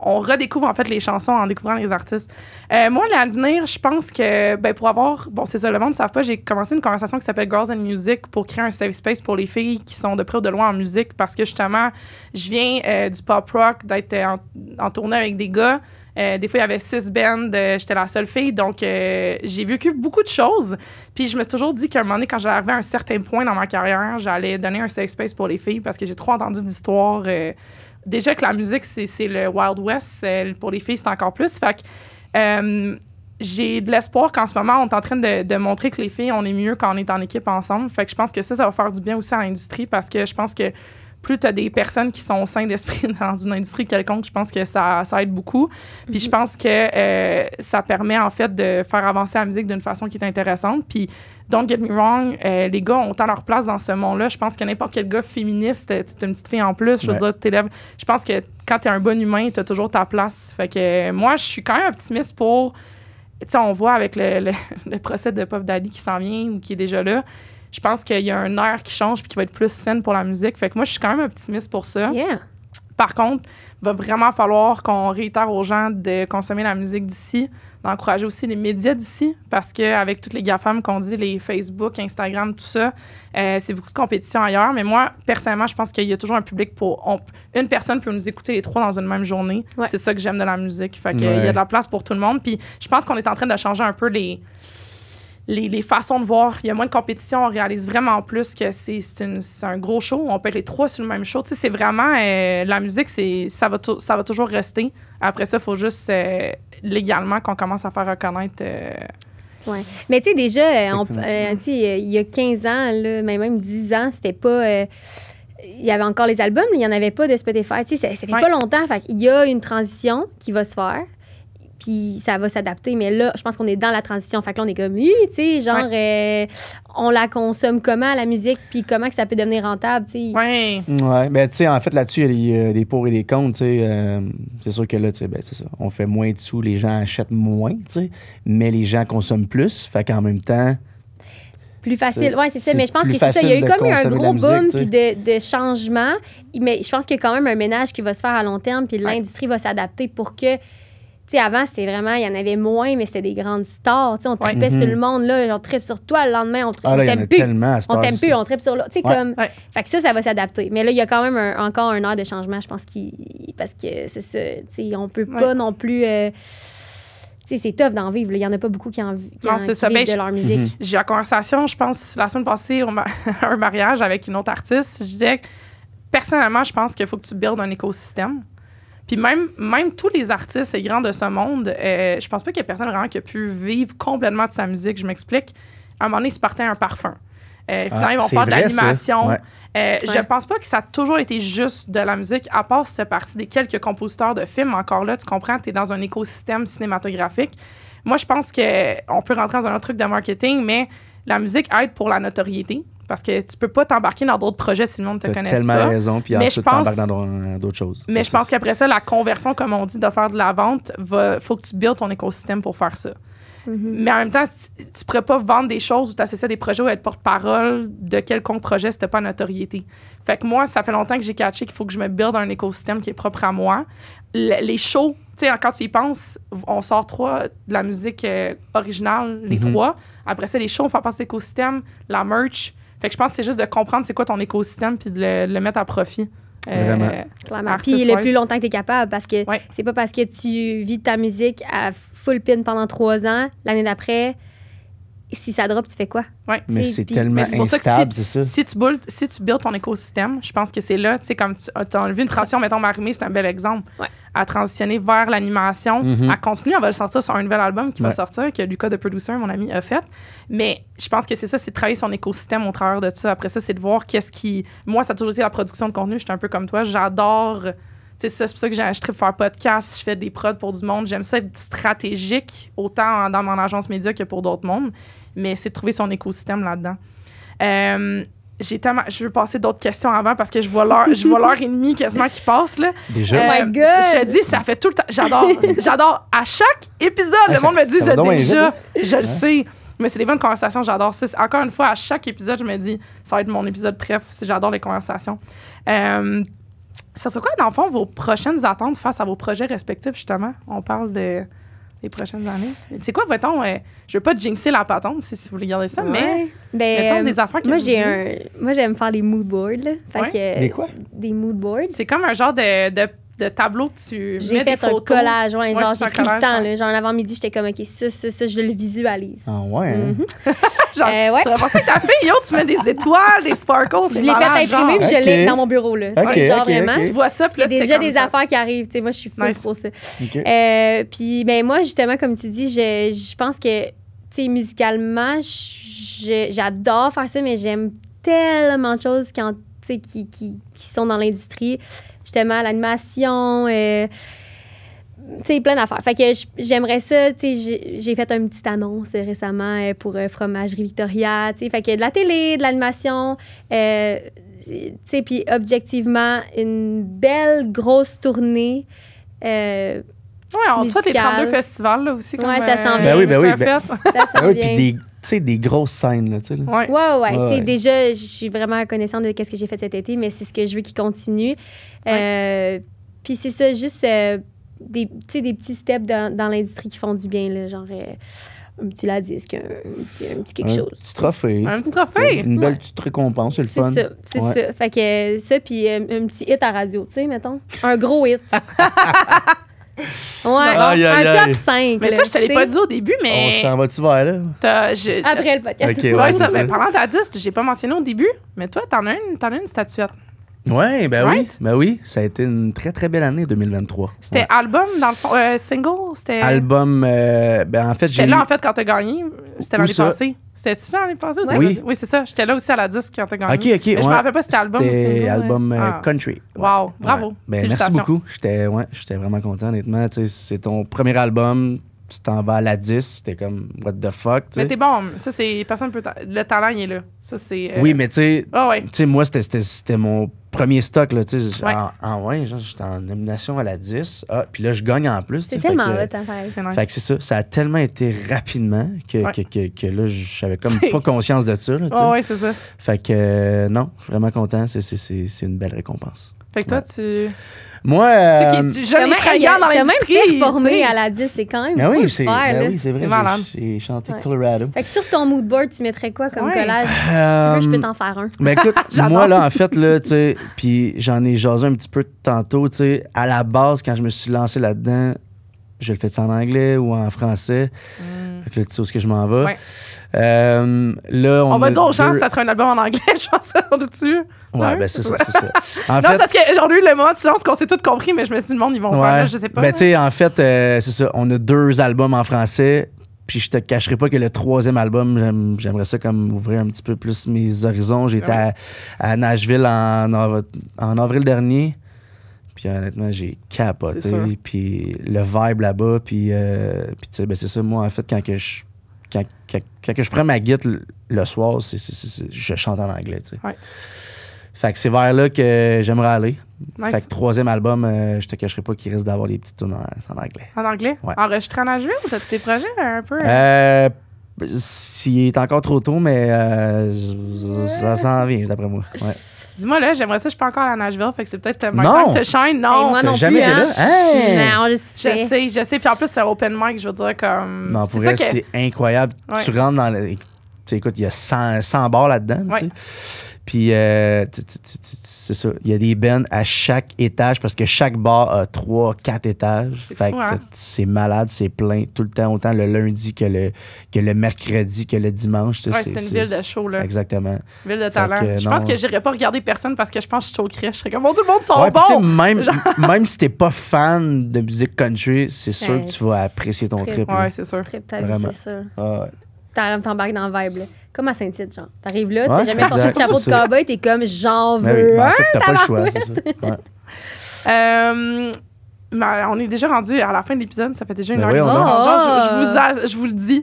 on redécouvre en fait les chansons en découvrant les artistes. Moi, l'avenir, je pense que pour avoir... Bon, c'est ça, le monde ne savent pas, j'ai commencé une conversation qui s'appelle Girls and Music pour créer un safe space pour les filles qui sont de près ou de loin en musique parce que justement, je viens du pop rock, d'être en tournée avec des gars. Des fois, il y avait 6 bands, j'étais la seule fille, donc j'ai vécu beaucoup de choses. Puis je me suis toujours dit qu'à un moment donné, quand j'arrivais à un certain point dans ma carrière, j'allais donner un safe space pour les filles parce que j'ai trop entendu d'histoires. Déjà que la musique, c'est le Wild West, pour les filles, c'est encore plus. Fait que j'ai de l'espoir qu'en ce moment, on est en train de montrer que les filles, on est mieux quand on est en équipe ensemble. Fait que je pense que ça va faire du bien aussi à l'industrie parce que je pense que plus tu as des personnes qui sont saines d'esprit dans une industrie quelconque, je pense que ça aide beaucoup. Puis je pense que ça permet en fait de faire avancer la musique d'une façon qui est intéressante. Puis don't get me wrong, les gars ont tant leur place dans ce monde-là. Je pense que n'importe quel gars féministe, t'es une petite fille en plus, je veux dire, t'élèves. Je pense que quand t'es un bon humain, t'as toujours ta place. Fait que moi, je suis quand même optimiste pour... Tu sais, on voit avec le procès de Puff Daddy qui s'en vient ou qui est déjà là. Je pense qu'il y a un air qui change puis qui va être plus saine pour la musique. Fait que moi, je suis quand même optimiste pour ça. Yeah. Par contre, il va vraiment falloir qu'on réitère aux gens de consommer la musique d'ici, d'encourager aussi les médias d'ici, parce qu'avec toutes les GAFAM qu'on dit, les Facebook, Instagram, tout ça, c'est beaucoup de compétition ailleurs. Mais moi, personnellement, je pense qu'il y a toujours un public pour... une personne peut nous écouter les 3 dans une même journée. Ouais. C'est ça que j'aime de la musique. Fait qu'il y a de la place pour tout le monde. Puis je pense qu'on est en train de changer un peu les façons de voir. Il y a moins de compétition, on réalise vraiment plus que c'est un gros show. On peut être les 3 sur le même show. Tu sais, c'est vraiment... la musique, ça va toujours rester. Après ça, il faut juste légalement qu'on commence à faire reconnaître... Ouais. Mais tu sais, déjà, tu sais, il y a 15 ans, là, mais même 10 ans, c'était pas... il y avait encore les albums, mais il n'y en avait pas de Spotify. Tu sais, ça fait pas longtemps. Fait qu'il y a une transition qui va se faire. Puis ça va s'adapter. Mais là, je pense qu'on est dans la transition. Fait que là, on est comme, tu sais, genre, on la consomme comment, la musique, puis comment que ça peut devenir rentable, tu sais. Ouais. Ouais, ben tu sais, en fait, là-dessus, il y a des pour et des contre, tu sais. C'est sûr que là, tu sais, ben c'est ça. On fait moins de sous, les gens achètent moins, tu sais, mais les gens consomment plus. Fait qu'en même temps... Plus facile, oui, c'est ça. c'est Mais je pense plus que c'est ça. Il y a eu facile de comme un consommer gros de la boom musique, puis de changement. Mais je pense qu'il y a quand même un ménage qui va se faire à long terme, puis l'industrie va s'adapter pour que... Tu sais, avant, c'était vraiment, il y en avait moins, mais c'était des grandes stars. Tu sais, on trippait sur le monde, là. On trippe sur toi, le lendemain, on t'aime plus. On t'aime plus, on trippe sur l'autre. Tu sais, comme. Fait que ça va s'adapter. Mais là, il y a quand même encore un air de changement, je pense, parce que c'est ça. Tu sais, on peut pas non plus. Tu sais, c'est tough d'en vivre. Il y en a pas beaucoup qui vivent de leur musique. J'ai eu la conversation, je pense, la semaine passée, à un mariage avec une autre artiste. Je disais que, personnellement, je pense qu'il faut que tu buildes un écosystème. Puis même tous les artistes et grands de ce monde, je pense pas qu'il y ait personne vraiment qui a pu vivre complètement de sa musique. Je m'explique. À un moment donné, ils se partaient un parfum. Finalement, ils vont faire de l'animation. Je pense pas que ça a toujours été juste de la musique, à part si c'est parti des quelques compositeurs de films. Encore là, tu comprends, tu es dans un écosystème cinématographique. Moi, je pense qu'on peut rentrer dans un autre truc de marketing, mais la musique aide pour la notoriété. Parce que tu peux pas t'embarquer dans d'autres projets si le monde te connaisse pas. T'as tellement raison, puis ensuite t'embarques dans d'autres choses. Mais je pense qu'après ça, la conversion, comme on dit, de faire de la vente, faut que tu builds ton écosystème pour faire ça. Mais en même temps, tu pourrais pas vendre des choses ou t'associer à des projets ou être porte-parole de quelconque projet si t'as pas de notoriété. Fait que moi, ça fait longtemps que j'ai catché qu'il faut que je me build un écosystème qui est propre à moi. Les shows, tu sais, quand tu y penses, on sort 3 de la musique originale, les 3. Après ça, les shows, on fait passer l'écosystème, la merch. Fait que je pense que c'est juste de comprendre c'est quoi ton écosystème puis de le mettre à profit. Vraiment. Clairement. Puis le plus longtemps que tu es capable, parce que c'est pas parce que tu vis ta musique à full pin pendant 3 ans, l'année d'après, si ça drop, tu fais quoi? Ouais. Mais c'est tellement instable, c'est ça. Si tu builds ton écosystème, je pense que c'est là, tu sais, comme tu as enlevé une transition, mettons, Marie-Mé, c'est un bel exemple. Ouais. À transitionner vers l'animation, à continuer, on va le sortir sur un nouvel album qui va sortir, que Lucas, de Producer, mon ami, a fait. Mais je pense que c'est ça, c'est de travailler son écosystème au travers de ça. Après ça, c'est de voir qu'est-ce qui... Moi, ça a toujours été la production de contenu. J'étais un peu comme toi. J'adore... C'est ça, c'est pour ça que j'ai acheté pour faire podcast. Je fais des prods pour du monde. J'aime ça être stratégique, autant dans mon agence média que pour d'autres mondes. Mais c'est de trouver son écosystème là-dedans. Je veux passer d'autres questions avant parce que je vois l'heure et demie quasiment qui passe. Là. Déjà? Oh my God! Je te dis, ça fait tout le temps. J'adore. À chaque épisode, le monde me dit ça déjà. Je le sais. Mais c'est des bonnes conversations, j'adore ça. Encore une fois, à chaque épisode, je me dis, ça va être mon épisode préf. J'adore les conversations. Ça serait quoi, dans le fond, vos prochaines attentes face à vos projets respectifs, justement? On parle des prochaines années. C'est quoi, mettons, je veux pas jinxer la patente, si vous voulez garder ça, mais mettons des affaires que moi, j'aime faire des mood boards. Là. Fait que, des quoi? Des mood boards. C'est comme un genre de tableau que tu J'ai mets des photos. J'ai fait un collage, genre j'ai pris le temps. Ouais. Là, genre avant midi, j'étais comme, OK, ça, je le visualise. Ah ouais, hein? Genre, tu vas penser que ta fille, tu mets des étoiles, des sparkles, je l'ai fait imprimer, puis je l'ai dans mon bureau. Là. Genre vraiment. Tu vois ça, puis il y a déjà des affaires qui arrivent. Moi, je suis full pour ça. Puis moi, justement, comme tu dis, je pense que, musicalement, j'adore faire ça, mais j'aime tellement de choses qui sont dans l'industrie. Justement, l'animation, plein d'affaires. Fait que j'aimerais ça, j'ai fait une petite annonce récemment pour Fromagerie Victoria, fait que de la télé, de l'animation, puis objectivement, une belle grosse tournée. On te souhaite les 32 festivals, là, aussi. Comme, ça s'en vient. Ça s'en vient. Puis des grosses scènes, là, tu sais. Ouais. Déjà, je suis vraiment connaissante de ce que j'ai fait cet été, mais c'est ce que je veux qu'il continue. Puis c'est ça, juste des petits steps dans l'industrie qui font du bien, là, genre un petit ladisque, un petit quelque chose. Petit trophée. Un petit trophée. Une belle petite récompense, c'est le fun. C'est ça. Fait que ça, puis un petit hit à radio, tu sais, mettons. Un gros hit. Un top 5. Mais toi, je te l'ai pas dit au début, mais... On s'en va-tu vers là? Après le podcast. Okay, pendant ta disque, j'ai pas mentionné au début, mais toi, t'en as une statuette. Oui, oui. Ça a été une très, très belle année 2023. C'était album, dans le fond, single? C'était... Album, en fait, J'étais là, en fait, quand t'as gagné. C'était l'année passée. C'était-tu ça l'année passée? Oui. Oui, c'est ça. J'étais là aussi à la disque quand t'as gagné. OK. Mais je me rappelle pas si c'était album ou single. C'était album country. Wow, bravo. Merci beaucoup. J'étais vraiment content, honnêtement. C'est ton premier album. Tu t'en vas à la 10, c'était comme what the fuck. Mais t'es bon, ça c'est personne peut le talent il est là. Ça c'est Oui, mais tu sais moi c'était mon premier stock là, tu sais j'étais en nomination à la 10. Puis là je gagne en plus, c'est tellement hot à faire. Fait que c'est ça, ça a tellement été rapidement que là j'avais comme pas conscience de ça là, ouais, c'est ça. Fait que non, je suis vraiment content, c'est une belle récompense. Fait que toi tu moi, jeune effrayant dans l'industrie. T'as même performé à la 10, c'est quand même cool c'est vrai, j'ai chanté Colorado. Fait que sur ton mood board, tu mettrais quoi comme collage? Si tu veux, je peux t'en faire un. Ben écoute, moi là, en fait, là, tu sais, puis j'en ai jasé un petit peu tantôt, tu sais, à la base, quand je me suis lancé là-dedans, je le fais en anglais ou en français. Fait que là, tu sais où est-ce que je m'en vais. Là, on va dire aux gens que ça serait un album en anglais, je pense, dessus. Ouais, ben c'est ça. En fait, parce que j'ai eu le moment de silence qu'on s'est tous compris, mais je me suis dit, le monde, ils vont faire là, je sais pas. Ben, tu sais, en fait, c'est ça. On a 2 albums en français, puis je te cacherai pas que le 3e album, j'aimerais ça comme ouvrir un petit peu plus mes horizons. J'étais à Nashville en avril dernier, puis honnêtement, j'ai capoté. Puis le vibe là-bas, puis tu sais, ben c'est ça. Moi, en fait, quand je prends ma guitare le soir, je chante en anglais, tu sais. Fait que c'est vers là que j'aimerais aller. Nice. Fait que 3e album, je te cacherai pas qu'il risque d'avoir des petites tunes en anglais. En anglais? Ouais. Enregistré en Nashville ou t'as des projets un peu? S'il est encore trop tôt, mais ça s'en vient, d'après moi. Ouais. Dis-moi là, j'aimerais ça, je suis pas encore à Nashville, fait que c'est peut-être my Non. time to shine. Et Non, moi T'as non jamais plus, été hein. là? Hey! Non, je sais. Puis en plus, c'est open mic, je veux dire, comme. Non, pour vrai, c'est incroyable. Ouais. Tu rentres dans le... Tu sais, écoute, il y a 100 bars là-dedans, tu sais. Puis, c'est ça. Il y a des bands à chaque étage parce que chaque bar a 3-4 étages. C'est fou, hein? C'est malade, c'est plein tout le temps, autant le lundi que le mercredi, que le dimanche. Ouais, c'est une ville de show, là. Exactement. Ville de talent. que, Je pense non. que j'irais pas regarder personne parce que je pense que je suis choquerais. Je serais comme, mon Dieu, le monde sont Ouais, puis tu sais, bons! même si t'es pas fan de musique country, c'est sûr que tu vas apprécier ton trip. là. Ouais, c'est sûr. Trip ta vie, Vraiment. c'est sûr. Ah ouais. T'embarques dans le vibe, là. Comme à Saint-Tite, genre. T'arrives là, t'as Ouais, jamais porté de exact, chapeau de c'est ça. cowboy, t'es comme, j'en Ben oui, veux ben, en un, fait, t'as pas le choix, tabarouette. c'est ça. Ouais. Ben, on est déjà rendu à la fin de l'épisode. Ça fait déjà une Ben heure. voyons donc. Genre, je vous le dis.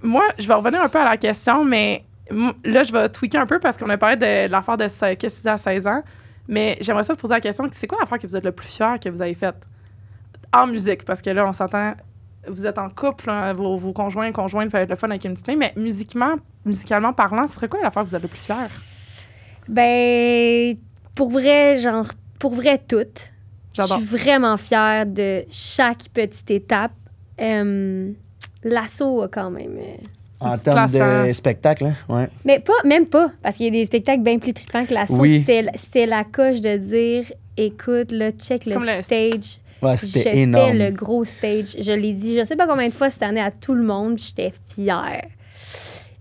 Moi, je vais revenir un peu à la question, mais là, je vais tweaker un peu parce qu'on a parlé de l'affaire de qu'est-ce que tu disais à 16 ans. Mais j'aimerais ça vous poser la question, c'est quoi l'affaire que vous êtes le plus fier que vous avez faite en musique? Parce que là, on s'entend, vous êtes en couple, hein, vos conjointes peuvent être le fun avec une petite fille, mais musicalement parlant, ce serait quoi l'affaire que vous êtes le plus fier? Ben, pour vrai, toutes. Je J'adore. suis vraiment fière de chaque petite étape. L'assaut a quand même... En C'est termes plaçant. de spectacle, hein? Ouais. Mais même pas, parce qu'il y a des spectacles bien plus trippants que l'assaut. Oui. C'était la coche de dire, écoute, là, check C'est le comme le- stage. Ouais, Je c'était énorme. fais le gros stage. Je l'ai dit, je sais pas combien de fois cette année à tout le monde, puis j'étais fière.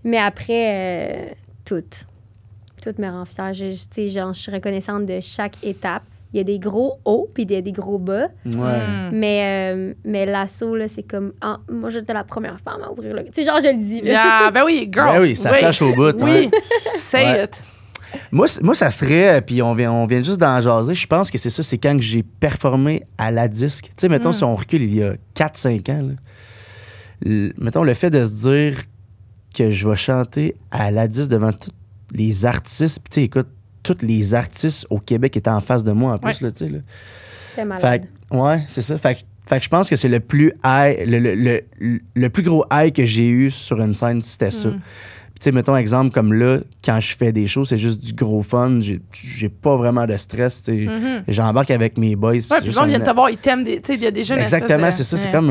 Mais après, tout me rend fière. Tu sais, genre, je suis reconnaissante de chaque étape. Il y a des gros hauts, puis il y a des gros bas. Ouais. Mais l'assaut, là, c'est comme... Ah, moi, j'étais la première femme à ouvrir le... Tu sais, genre, je le dis. Là. Yeah, ben oui, girl. Ben oui, ça tâche au bout. Oui, Ouais. say Ouais. it. Moi, ça serait, puis on vient juste d'en jaser, je pense que c'est ça, c'est quand que j'ai performé à la disque. Tu sais, mettons, si on recule il y a 4-5 ans, là, mettons, le fait de se dire que je vais chanter à la disque devant tous les artistes, puis tu sais, écoute, tous les artistes au Québec étaient en face de moi, en plus, là, tu sais, là. C'était malade. Fait que, ouais, c'est ça. Fait que je pense que c'est le plus high, le plus gros high que j'ai eu sur une scène, c'était ça. Puis, tu sais, mettons exemple comme là, quand je fais des shows, c'est juste du gros fun. J'ai pas vraiment de stress. Tu sais. J'embarque avec mes boys. puis Ouais, c'est puis juste on vient un- de te voir, ils t'aiment. Tu sais, il y a déjà une Exactement, espèce c'est de- ça. C'est Ouais. comme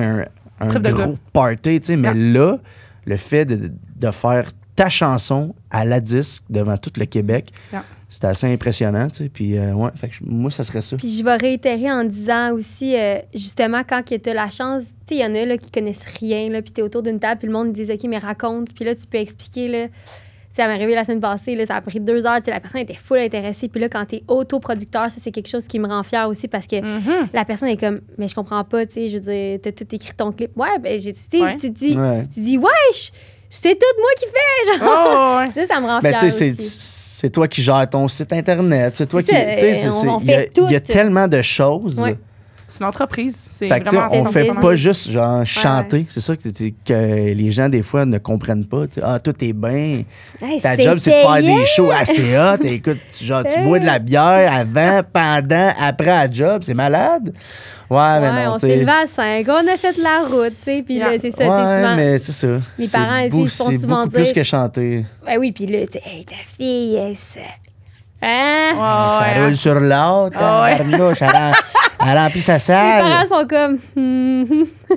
un Trip de gros gars. party. Tu sais. Mais là, le fait de faire ta chanson à la disque devant tout le Québec, Yeah. c'était assez impressionnant. Tu sais. Puis, ouais, fait que moi, ça serait ça. Puis je vais réitérer en disant aussi, justement, quand tu as la chance, tu sais, il y en a là, qui connaissent rien, là, puis tu es autour d'une table, puis le monde dit OK, mais raconte. Puis là, tu peux expliquer. Là, tu sais, ça m'est arrivé la semaine passée, là, ça a pris 2 heures, tu sais, la personne était full intéressée. Puis là, quand tu es autoproducteur, ça, c'est quelque chose qui me rend fière aussi parce que la personne est comme, mais je comprends pas, tu sais, je veux dire, tu as tout écrit ton clip. Ouais, ben, tu sais, Ouais. tu dis, Ouais. c'est tout moi qui fais, genre. Oh, ouais. Ça me rend Ben, fière tu sais, aussi. c'est toi qui gères ton site Internet. C'est toi C'est qui. ça, Tu sais, c'est- on il y a- fait tout. il y a tellement de choses. Ouais. C'est une entreprise. C'est Fait que, tu sais, vraiment on fait business. pas juste genre chanter. C'est ça que les gens, des fois, ne comprennent pas. Tu sais, ah, tout est bien. Hey, Ta job, c'est de faire payant. des shows assez hot. Écoute, tu bois de la bière avant, pendant, après la job. C'est malade. Ouais, mais Ouais, non. on tu s'est sais. levé à 5, on a fait la route, tu sais, puis là, Yeah. c'est ça, tu sais, Ouais, souvent. mais c'est ça. Mes C'est parents, beau- ils se font c'est souvent beaucoup plus dire- que chanter. Ben oui, puis là, tu sais, hey, ta fille, elle, ça. Hein? Ouais, Ça ouais, roule sur l'autre. Ah ouais. Elle remplit sa Mes salle. parents sont comme.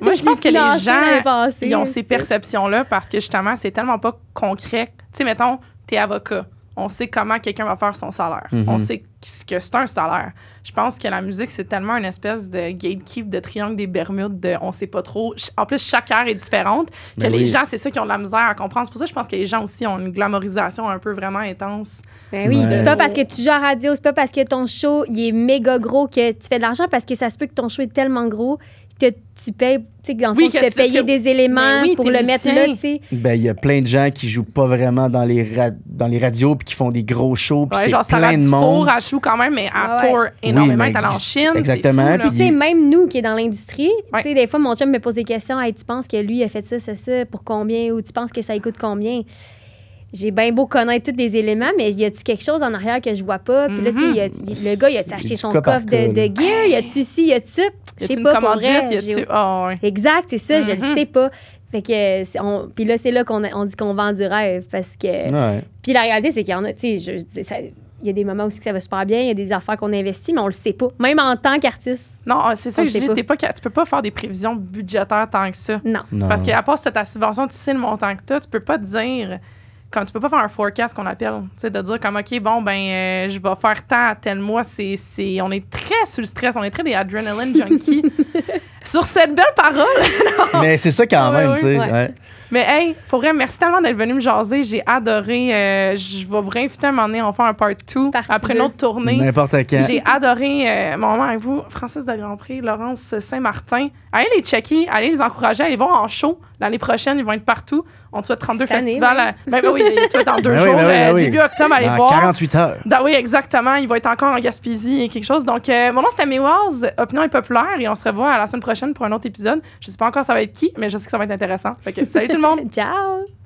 Moi, je pense que les Financé l'année gens, passée, ils ont tu ces sais. perceptions-là parce que justement, c'est tellement pas concret. Tu sais, mettons, t'es avocat. On sait comment quelqu'un va faire son salaire. On sait que c'est un salaire. Je pense que la musique, c'est tellement une espèce de gatekeep, de triangle des Bermudes, de on sait pas trop. En plus, chaque heure est différente. Que Ben les oui. gens, c'est ça qui ont de la misère à comprendre. C'est pour ça que je pense que les gens aussi ont une glamorisation un peu vraiment intense. Ben oui, Ouais. c'est pas parce que tu joues à la radio, c'est pas parce que ton show il est méga gros que tu fais de l'argent, parce que ça se peut que ton show est tellement gros que tu payes, tu sais, dans le Oui, fond, que tu te tu- payé que- des éléments Mais oui, pour t'es le mettre musicien. là, tu sais. Ben, il y a plein de gens qui jouent pas vraiment dans les radios puis qui font des gros shows puis Ouais, c'est genre, Sarah plein de Dufour, monde. elle joue quand même, mais elle Ouais. tourne énormément. Oui, Elle est allée en mais Chine. exactement, C'est fou, là. Puis, tu sais, même nous qui est dans l'industrie, Ouais. tu sais, des fois, mon chum me pose des questions. Hey, tu penses que lui a fait ça, c'est ça, pour combien? Ou tu penses que ça coûte combien? j'ai bien beau connaître tous les éléments, mais y a-tu quelque chose en arrière que je vois pas? Puis là, tu sais, le gars, il a-tu acheté son coffre de gear? Y a-tu ci, y a-tu ça? Je sais pas, pour vrai. Ouais. Exact, c'est ça, je le sais pas. Fait que, puis là, c'est là qu'on dit qu'on vend du rêve, parce que... Ouais. Puis la réalité, c'est qu'il y en a, tu sais, il y a des moments où ça va super bien, il y a des affaires qu'on investit, mais on le sait pas. Même en tant qu'artiste. Non, c'est ça que je dis. Tu peux pas faire des prévisions budgétaires tant que ça. Non. Parce qu'à part si tu as ta subvention, tu sais le montant que tu as, tu peux pas te dire... Comme tu peux pas faire un forecast qu'on appelle, tu sais, de dire comme, OK, bon, ben, je vais faire tant à tel mois. On est très sur le stress, on est très des adrenaline junkies. Sur cette belle parole. Mais c'est ça quand même, tu sais. Ouais. Mais hey, pour vrai, merci tellement d'être venu me jaser. J'ai adoré. Je vais vous réinviter un moment donné, on va faire un part 2 après une autre tournée. N'importe quand. J'ai adoré mon moment avec vous, Francis de Grandpré, Laurence Saint-Martin. Allez les checker, allez les encourager, allez voir en show. L'année prochaine, ils vont être partout. On te souhaite 32 festivals. Ben oui, tu vas être en 2 jours. Début octobre, allez voir. 48 heures. Oui, exactement. Il va être encore en Gaspésie et quelque chose. Donc, mon nom, c'était Mewaz, Opinion est populaire. Et on se revoit à la semaine prochaine pour un autre épisode. Je sais pas encore ça va être qui, mais je sais que ça va être intéressant. Fait que, salut tout le monde. Ciao.